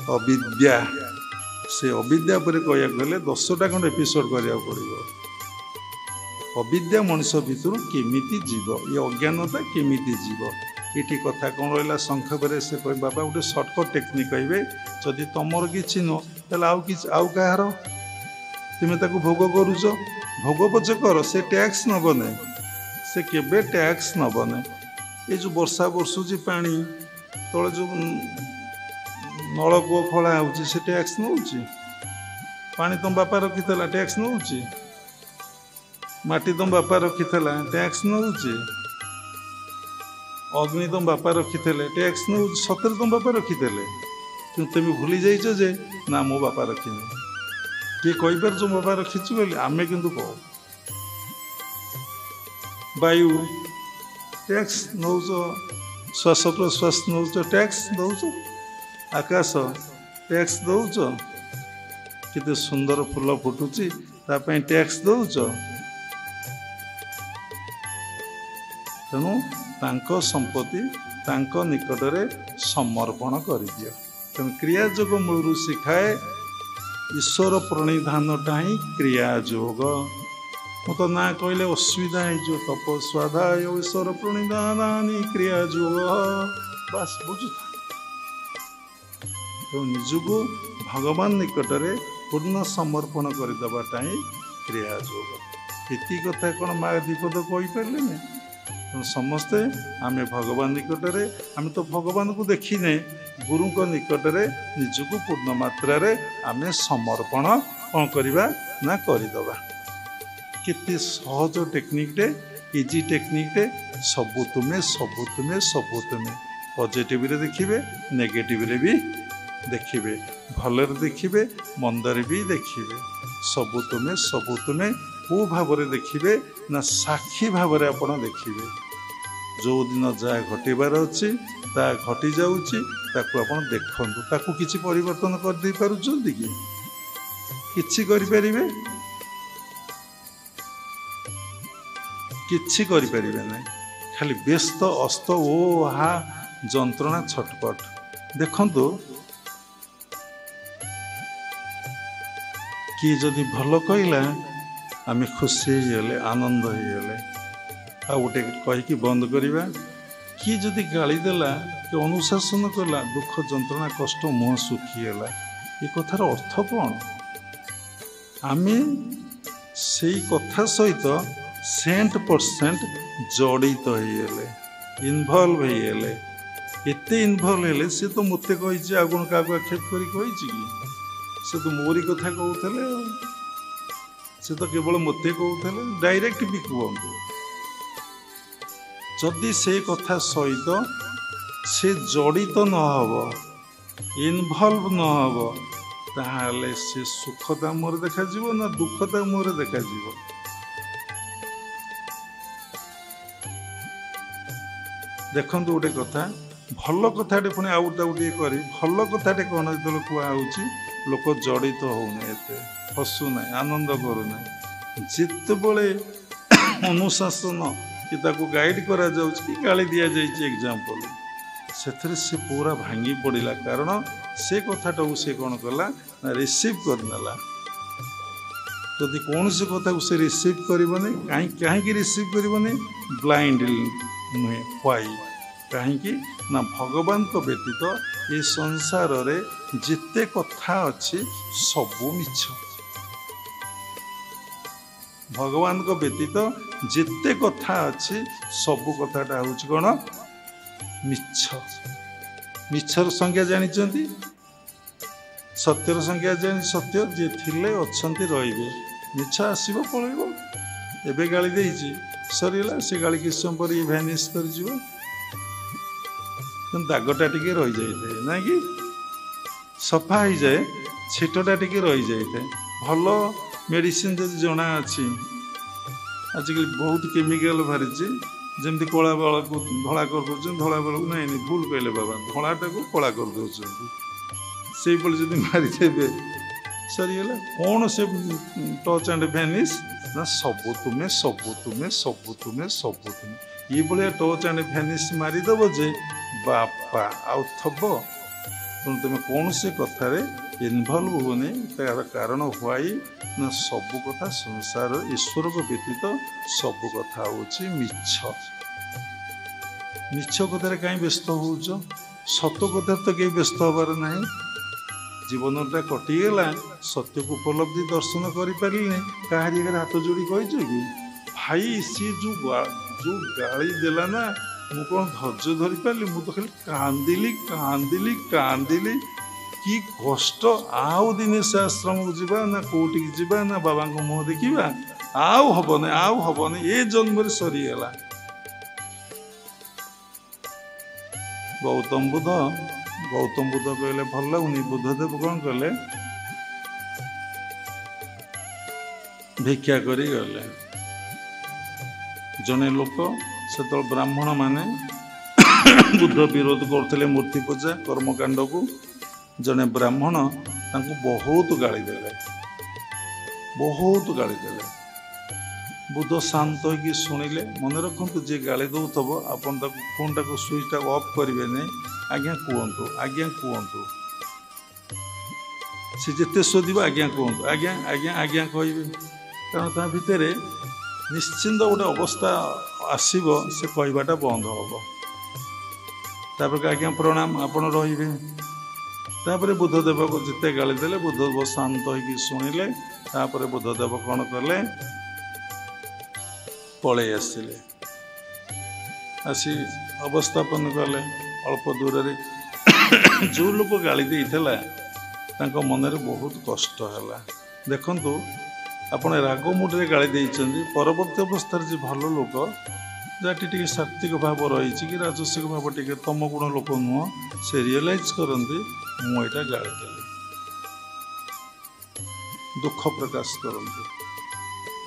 अविद्या से अविद्या पर कह गले 10टा खंड एपिसोड करा पड़ो अविद्या मनुष्य भितर केमिति जीव ये अज्ञानता केमिति जीव ये कथा कौन रहा संक्षेप से कह बाबा गोटे सर्टकट टेक्निक कहे जदि तुमर कि नुह आउ कहार तुम ताको भोग करुच भोग पचे कर से टैक्स नब ना से केबे टैक्स नब ना ये जो वर्षा बर्षुची पानी तले जो नलकूप खोला हो टैक्स नौ पानी तुम बापा रखी टैक्स नौ माटी तुम बापा रखी टैक्स नौ अग्नि तुम बापा रखी टैक्स नौ सतरे तुम बापा रखी तुम भूली जाइछ जे ना मो बापा रखी किए कहीपर जो बाबा रखीचु बोली आम किंतु कह वायु टैक्स नौ श्वास प्रश्वास नौ टैक्स दौच आकाश टैक्स दौच केते सुंदर फूल फुटुची तापाई टैक्स दौच तेणु तांको संपत्ति तांको निकटरे समर्पण कर दियो तेणु क्रिया योग मूल शिखाए ईश्वर प्रणिधानटा ही क्रिया योग मु तो ना कहले असुविधा हो तप स्वाध्याय ईश्वर प्रणिधान क्रिया योग बस बुझु तो निजको भगवान निकटरे पूर्ण समर्पण करदेवाटा ही क्रिया योग ये कथा कौन माँ दीपद कहीपरि ना समस्ते आम भगवान निकटरे आम तो भगवान को देखने गुरु को निकटरे निजको पूर्ण मात्रा आम समर्पण कौन करवा ना करदे केते सहज टेक्निक इजी टेक्निक सबु तुम्हें सबु तुम्हें सबु तुम्हें पॉजिटिव रे देखिए नेगेटिव रे भी देखिए भल देखिए मंदर भी देखिए सबु तुम्हें को भाव देखिए ना साक्षी भाव आपड़ देखिए जो दिन जहाँ घटबार अच्छी ता घटी जाऊँगी ताकू आप देखु ताकू किसी परिवर्तन कर दे पारुचंती कि किछि करिपारिबे किछि करिपारिबे ना खाली व्यस्त अस्त ओ हा जंत्रणा छटपट देखंतु कि जदि भल कहला आम खुशी होगले आनंद होगले आ गोटे कहीकि बंद करवा किए जदि गाली देला कि अनुशासन कला दुख जंत्रणा कष्ट मुह सुखीगला ଏ କଥାର ଅର୍ଥ କ'ଣ? ଆମେ ସେଇ କଥା ସହିତ 100% ଜଡ଼ିତ ହେଇଗଲେ, ଇନଭଲ୍ଭ ହେଇଗଲେ। ଏତେ ଇନଭଲ୍ଭ ହେଲେ ସେ ତ ମୋତେ କହିଛି, ଆଉ କ'ଣ କାହାକୁ ଆକ୍ଷେପ କରି କହିଛି କି? ସେ ତ ମୋରି କଥା କହୁଥିଲେ ଆଉ। ସେ ତ କେବଳ ମୋତେ କହୁଥିଲେ। ଡାଇରେକ୍ଟ ବି କୁହନ୍ତୁ, ଯଦି ସେ କଥା ସହିତ ସେ ଜଡ଼ିତ ନହେବ, ଇନଭଲ୍ଭ ନହେବ, ତାହେଲେ ସେ ସୁଖ ତା ମୁହଁରେ ଦେଖାଯିବ ନା ଦୁଃଖ ତା ମୁହଁରେ ଦେଖାଯିବ? ଦେଖନ୍ତୁ ଗୋଟେ କଥା, ଭଲ କଥାଟେ ପୁଣି ଆଉ ତାକୁ ଟିକେ କରି ଭଲ କଥାଟେ କ'ଣ ଯେତେବେଳେ କୁହାହେଉଛି ଲୋକ ଜଡ଼ିତ ହେଉନାହିଁ, ଏତେ ହସୁନାହିଁ, ଆନନ୍ଦ କରୁନାହିଁ। ଯେତେବେଳେ ଅନୁଶାସନ କି ତାକୁ ଗାଇଡ଼ କରାଯାଉଛି କି ଗାଳି ଦିଆଯାଇଛି ଏକ୍ଜାମ୍ପଲ୍, ସେଥିରେ ସେ ପୁରା ଭାଙ୍ଗି ପଡ଼ିଲା। କାରଣ ସେ କଥାଟାକୁ ସେ କ'ଣ କଲା ନା ରିସିଭ୍ କରିନେଲା। ଯଦି କୌଣସି କଥାକୁ ସେ ରିସିଭ୍ କରିବନି, କାହିଁକି ରିସିଭ୍ କରିବନି? ବ୍ଲାଇଣ୍ଡଲି ନୁହେଁ, ହ୍ୱାଇ? କାହିଁକି ନା ଭଗବାନଙ୍କ ବ୍ୟତୀତ ଏ ସଂସାରରେ ଯେତେ କଥା ଅଛି ସବୁ ମିଛ। ଭଗବାନଙ୍କ ବ୍ୟତୀତ ଯେତେ କଥା ଅଛି ସବୁ କଥାଟା ହେଉଛି କ'ଣ? ମିଛ। ମିଛର ସଂଜ୍ଞା ଜାଣିଛନ୍ତି? ସତ୍ୟର ସଂଜ୍ଞା ଜାଣି ସତ୍ୟ ଯିଏ ଥିଲେ ଅଛନ୍ତି ରହିବେ। ମିଛ ଆସିବ ପଳେଇବ। ଏବେ ଗାଳି ଦେଇଛି ସରିଗଲା, ସେ ଗାଳି କିଛି ସମୟ ପରେ ଭ୍ୟାନିସ୍ କରିଯିବ। କିନ୍ତୁ ଦାଗଟା ଟିକେ ରହିଯାଇଥାଏ, ନାଇଁ କି? ସଫା ହେଇଯାଏ, ଛିଟଟା ଟିକେ ରହିଯାଇଥାଏ। ଭଲ ମେଡ଼ିସିନ ଯଦି ଜଣା ଅଛି, ଆଜିକାଲି ବହୁତ କେମିକାଲ ବାହାରିଛି, ଯେମିତି କଳା ବେଳକୁ ଧଳା କରିଦେଉଛନ୍ତି, ଧଳା ବେଳକୁ ନାଇଁ ଭୁଲ କହିଲେ ବାବା, ଧଳାଟାକୁ କଳା କରିଦେଉଛନ୍ତି। ସେଇଭଳି ଯଦି ମାରିଦେବେ ସରିଗଲା। କ'ଣ ସେ ଟଚ୍ ଆଣ୍ଡ ଭ୍ୟାନିସ୍? ନା ସବୁ ତୁମେ, ସବୁ ତୁମେ, ସବୁ ତୁମେ, ସବୁ ତୁମେ। ଏଇଭଳିଆ ଟଚ୍ ଆଣ୍ଡ ଭ୍ୟାନିସ୍ ମାରିଦେବ ଯେ ବାପା ଆଉ ଥବ। ତେଣୁ ତୁମେ କୌଣସି କଥାରେ ଇନଭଲ୍ଭ ହୁଅନି। ତାର କାରଣ ହ୍ୱାଇ ନା ସବୁ କଥା ସଂସାର ଈଶ୍ୱରଙ୍କ ବ୍ୟତୀତ ସବୁ କଥା ହେଉଛି ମିଛ। ମିଛ କଥାରେ କାହିଁ ବ୍ୟସ୍ତ ହେଉଛ? ସତ କଥାରେ ତ କେହି ବ୍ୟସ୍ତ ହେବାର ନାହିଁ। ଜୀବନଟା କଟିଗଲା, ସତ୍ୟକୁ ଉପଲବ୍ଧି ଦର୍ଶନ କରିପାରିଲିନି, କାହାରି ଆଗରେ ହାତ ଯୋଡ଼ି କହିଛ କି ଭାଇ ସିଏ ଯେଉଁ ଗାଳି ଦେଲା ନା, ମୁଁ କ'ଣ ଧୈର୍ଯ୍ୟ ଧରିପାରିଲି? ମୁଁ ତ ଖାଲି କାନ୍ଦିଲି କାନ୍ଦିଲି କାନ୍ଦିଲି, କି କଷ୍ଟ। ଆଉ ଦିନେ ସେ ଆଶ୍ରମକୁ ଯିବା ନା କୋଉଠିକି ଯିବା ନା ବାବାଙ୍କ ମୁହଁ ଦେଖିବା? ଆଉ ହବନି, ଆଉ ହବନି, ଏ ଜନ୍ମରେ ସରିଗଲା। ଗୌତମ ବୁଦ୍ଧ କହିଲେ ଭଲ ଲାଗୁନି। ବୁଦ୍ଧଦେବ କ'ଣ କଲେ? ଭିକ୍ଷା କରି ଗଲେ। ଜଣେ ଲୋକ, ସେତେବେଳେ ବ୍ରାହ୍ମଣ ମାନେ ବୁଦ୍ଧ ବିରୋଧ କରୁଥିଲେ ମୂର୍ତ୍ତି ପୂଜା କର୍ମକାଣ୍ଡକୁ। ଜଣେ ବ୍ରାହ୍ମଣ ତାଙ୍କୁ ବହୁତ ଗାଳି ଦେଲେ, ବହୁତ ଗାଳି ଦେଲେ। ବୁଦ୍ଧ ଶାନ୍ତ ହେଇକି ଶୁଣିଲେ। ମନେ ରଖନ୍ତୁ, ଯିଏ ଗାଳି ଦେଉଥିବ ଆପଣ ତାକୁ ଫୋନ୍ଟାକୁ ସୁଇଚ୍ଟା ଅଫ୍ କରିବେନି। ଆଜ୍ଞା କୁହନ୍ତୁ, ଆଜ୍ଞା କୁହନ୍ତୁ। ସେ ଯେତେ ଶୋଧିବ ଆଜ୍ଞା କୁହନ୍ତୁ, ଆଜ୍ଞା ଆଜ୍ଞା ଆଜ୍ଞା କହିବେ। କାରଣ ତା ଭିତରେ ନିଶ୍ଚିନ୍ତ ଗୋଟେ ଅବସ୍ଥା ଆସିବ, ସେ କହିବାଟା ବନ୍ଦ ହେବ। ତାପରେ ଆଜ୍ଞା ପ୍ରଣାମ, ଆପଣ ରହିବେ। ତାପରେ ବୁଦ୍ଧଦେବକୁ ଯେତେ ଗାଳି ଦେଲେ ବୁଦ୍ଧଦେବ ଶାନ୍ତ ହେଇକି ଶୁଣିଲେ। ତାପରେ ବୁଦ୍ଧଦେବ କ'ଣ କଲେ? ପଳେଇ ଆସିଲେ। ଆସି ଅବସ୍ଥାପନ କଲେ ଅଳ୍ପ ଦୂରରେ। ଯେଉଁ ଲୋକ ଗାଳି ଦେଇଥିଲା ତାଙ୍କ ମନରେ ବହୁତ କଷ୍ଟ ହେଲା। ଦେଖନ୍ତୁ, ଆପଣ ରାଗ ମୁଡ଼ରେ ଗାଳି ଦେଇଛନ୍ତି, ପରବର୍ତ୍ତୀ ଅବସ୍ଥାରେ ଯେ ଭଲ ଲୋକ, ଯାହାଟି ଟିକେ ସାତ୍ତ୍ୱିକ ଭାବ ରହିଛି କି ରାଜସିକ ଭାବ ଟିକେ ତମ ଗୁଣ ଲୋକ ନୁହଁ, ସେ ରିଏଲାଇଜ୍ କରନ୍ତି ମୁଁ ଏଇଟା ଗାଳି ଦେଲି, ଦୁଃଖ ପ୍ରକାଶ କରନ୍ତି।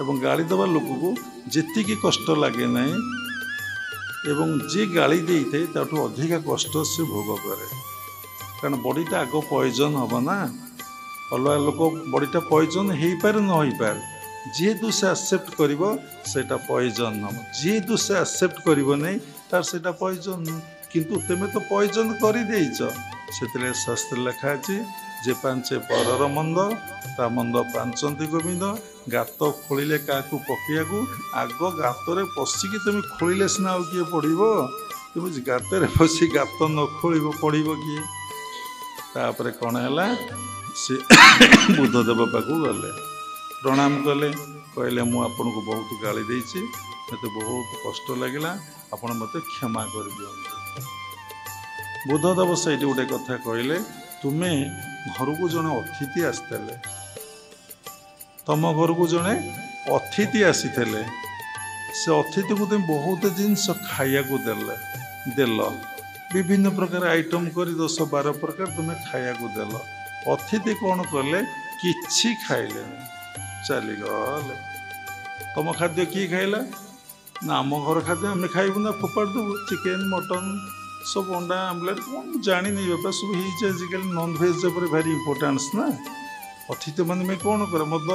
ଏବଂ ଗାଳି ଦେବା ଲୋକକୁ ଯେତିକି କଷ୍ଟ ଲାଗେ ନାହିଁ, ଏବଂ ଯିଏ ଗାଳି ଦେଇଥାଏ ତାଠୁ ଅଧିକା କଷ୍ଟ ସେ ଭୋଗ କରେ। କାରଣ ବଡ଼ିଟା ଆଗ ପଏଜନ୍ ହେବ ନା। ଅଲଗା ଲୋକ ବଡ଼ିଟା ପଏଜନ୍ ହେଇପାରେ ନ ହେଇପାରେ, ଯେହେତୁ ସେ ଆକ୍ସେପ୍ଟ କରିବ ସେଇଟା ପଏଜନ୍ ହେବ। ଯେହେତୁ ସେ ଆକ୍ସେପ୍ଟ କରିବ ନାହିଁ, ତାର ସେଇଟା ପଏଜନ୍ ନୁହେଁ। କିନ୍ତୁ ତୁମେ ତ ପଏଜନ୍ କରିଦେଇଛ। ସେଥିରେ ଶାସ୍ତ୍ରରେ ଲେଖା ଅଛି, ଯେ ପାଞ୍ଚେ ପରର ମନ୍ଦ, ତା ମନ୍ଦ ପାଞ୍ଚନ୍ତି ଗୋବିନ୍ଦ। ଗାତ ଖୋଳିଲେ କାହାକୁ ପକେଇବାକୁ, ଆଗ ଗାତରେ ପଶିକି ତୁମେ ଖୋଳିଲେ ସିନା ଆଉ କିଏ ପଡ଼ିବ। ତୁମେ ଗାତରେ ପଶି ଗାତ ନ ଖୋଳିବ, ପଡ଼ିବ କିଏ? ତାପରେ କ'ଣ ହେଲା से बुद्धदेव पाखु गले प्रणाम कले कहले मु आपन को बहुत गाली देछि मते बहुत कष्ट लगिला आपण मते क्षमा कर दियो। बुद्धदेव सैठी गोटे कथा कहले तुमे घर को जने अतिथि आसतेले तम घर को जने अतिथि आसी से अतिथि को तुम बहुत जिनस खाया को देल विभिन्न प्रकार आइटम कर 10-12 प्रकार तुम्हें खाया को देल अतिथि कौन कले किछि खाइले चली गले तुम खाद्य किए खाइला ना आम घर खाद्य आम खाइबू ना फोपाड़ देबू चिकेन मटन सब अंडा आमलेट कौन जानी नहीं बापा सब आजिकल नॉन वेज भारी इम्पोर्टान्स ना अतिथि मैंने कौन कर मद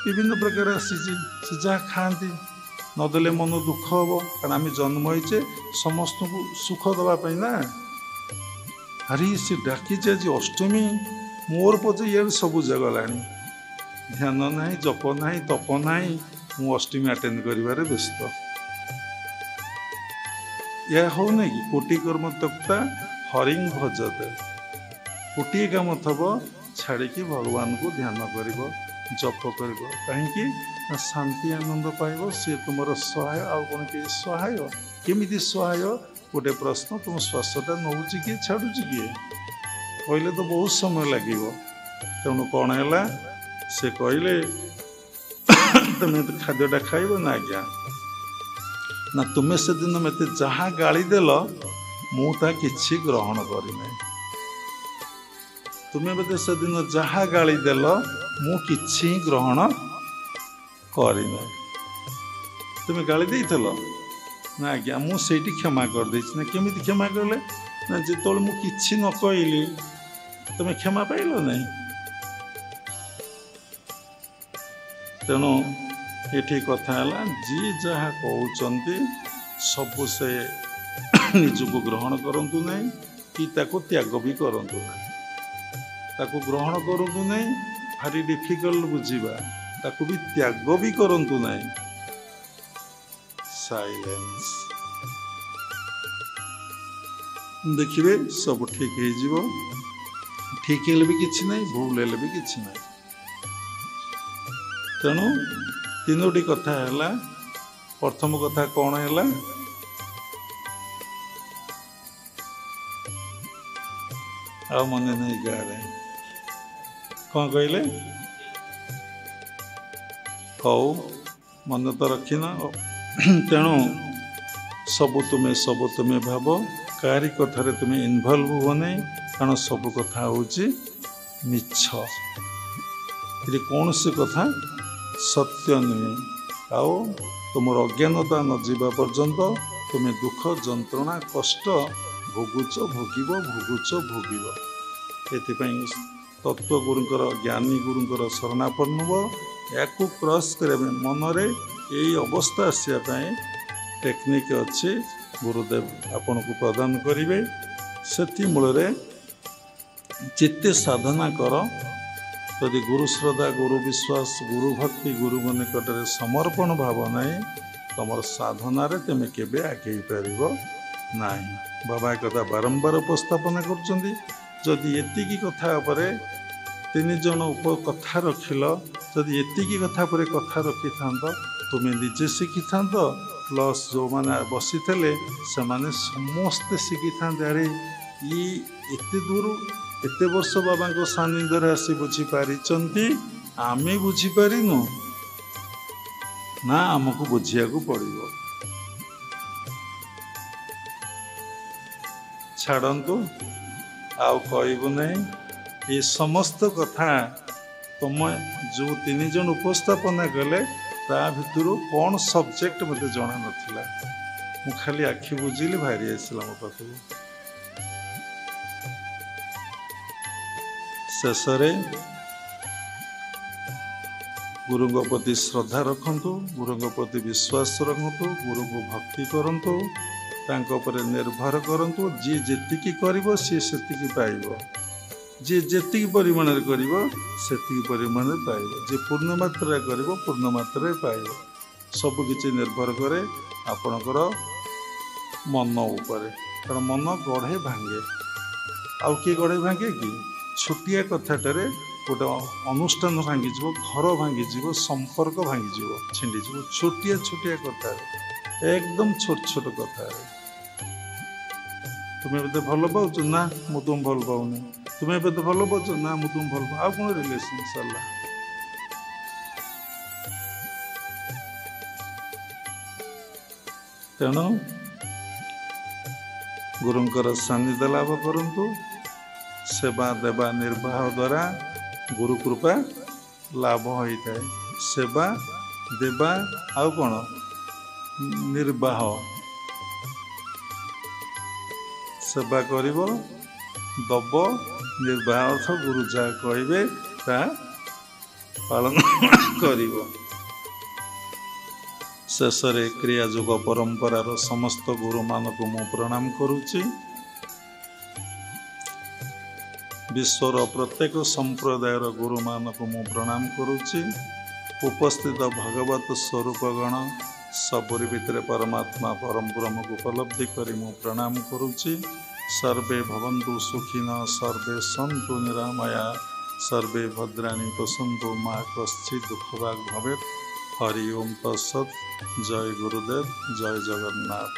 विभिन्न प्रकार आसी जहाँ खाती नदेले मन दुख हम कारण आम जन्म होइचे समस्त को सुख दवाई ना अरे से डाकी आज अष्टमी मोर पचे ये सब जगला ध्यान ना जप ना तप ना मु अष्टमी अटेंड कर व्यस्त या हो नहीं कि कोटि कर्म तक्ता हरिंग भजते गोटे काम थब छाड़ी भगवान को ध्यान कर जप कर कहीं शांति आनंद पाइब सी तुम सहाय आउ कौन कि सहाय केमी सहाय गोटे प्रश्न तुम श्वासटा नौ किए छाड़ू किए कहले तो बहुत समय लगे तेणु कौन है से कहले तुम खाद्यटा खाइब ना आज्ञा ना तुम्हें से दिन मत जहाँ गाली देल मुझा किसी ग्रहण करना तुम्हें मत से दिन जहाँ गाली देल मु किछि ग्रहण करना तुम्हें गाली देइथल ना आज्ञा मुझे क्षमा कर देछि ना केमी क्षमा कले ना जो मु किछि न कहली तुम्हें क्षमा पाइल नहीं तेणु ये कथा है जी जहाँ कहते सबु से निजक ग्रहण करंतु नहीं कि ताको त्याग भी करंतु नहीं ताको ग्रहण करंतु नहीं भारी डिफिकल्ट बुझीबा ताको भी त्याग भी करंतु नहीं साइलेंस देखिए सब ठीक है ठीक है भी किछि नहीं भूल है भी किछि नहीं तेणु तीनोटी कथा है प्रथम कथा कौन है आ मन नहीं गारे कौन कहले हौ मन तो रखिन तेणु सबु तुम्हें भाव कारी कथार तुम्हें इनवल्व हो नहीं कारण सब कथा हूँ मिछ ये कौन सी कथा सत्य नुहे आओ तुम अज्ञानता न जावा पर्यंत तुम्हें दुख जंत्रणा कष्ट भोगुच भोगिब भोगुच भोगिब एथिपाई तत्वगुरुंकर ज्ञानी गुरुंकर शरणापन्न हो या क्रॉस करने मनरे यही अवस्था आसापी टेक्निक अच्छे गुरुदेव आपन को प्रदान करेंगे से मूल जिते साधना कर यदि गुरु श्रद्धा गुरु विश्वास गुरु भक्ति गुरु निकटरे समर्पण भाव नहीं तुम साधन तुम केबे आगे पार ना बाबा कथा बारंबार उपस्थापन करदी एति कथा पर 3 जन कथा रखिल जदि एति कथा पर कथा रखि था तुम्हें निजे शिखि था प्लस जो मैंने बसी थे से समस्ते शिखि था अरे ये एते दूर एते वर्ष बाबा को सानिध्य आसी बुझीपारी आम बुझीपारिनु ना आमको बुझिया को पड़ो छाड़ू आउ कहबू नहीं ये समस्त कथा तुम जो 3 जन उपस्थापना कले ता भितर कौन सब्जेक्ट मत जना नाला मु खाली आखि बुझिली भारी आसला मो पाखु शेषरे गुरु प्रति श्रद्धा रखंतु गुरु प्रति विश्वास रखंतु गुरु को भक्ति करंतु तांको पर निर्भर करंतु जी जेतिकी करिवो सी सेतिकी पाइबो जी जेतिकी परिमाण रे करिवो सेतिकी परिमाण रे पाइबो जे पूर्ण मात्रा करिवो पूर्ण मात्रा रे पाइबो सब किछि निर्भर करे आपणकर मन ऊपर कारण मन गढ़े भांगे आउ किए गढ़े भांगे कि छोटिया कथाटे गोटे अनुष्ठान भांगी घर भांगी संपर्क भांगी छिंडी छोटिया छोटिया कथा एकदम छोट छोट कथा तुम्हें तो भल पाच ना मु तुम भल पाऊनी तुम्हें तो भल पाच ना मु तुम भल पाऊ कौन रिलेशन सरला तेणु गुरुंकर सान्निध्य लाभ करंतु सेवा देवा निर्वाह द्वारा गुरु कृपा लाभ होता है सेवा देवा आउ कौन निर्वाह सेवा कर दब निर्वाह अर्थ गुरु जहाँ कहे पालन कर शेष क्रियायोग परंपरार समस्त गुरु मानक मु प्रणाम करुच्ची विश्वर प्रत्येक संप्रदायर गुरु मानक मु प्रणाम करुच्ची उपस्थित भगवत स्वरूपगण सबरी भितर परमात्मा परम ब्रह्म को उपलब्धि करी मु प्रणाम करुच्ची सर्वे भवन्तु सुखिन सर्वे सन्तु निरामया सर्वे भद्राणि पश्यन्तु मा कश्चित् दुःखभाग् भवेत् हरि ओम तत्सत् जय गुरुदेव जय जगन्नाथ।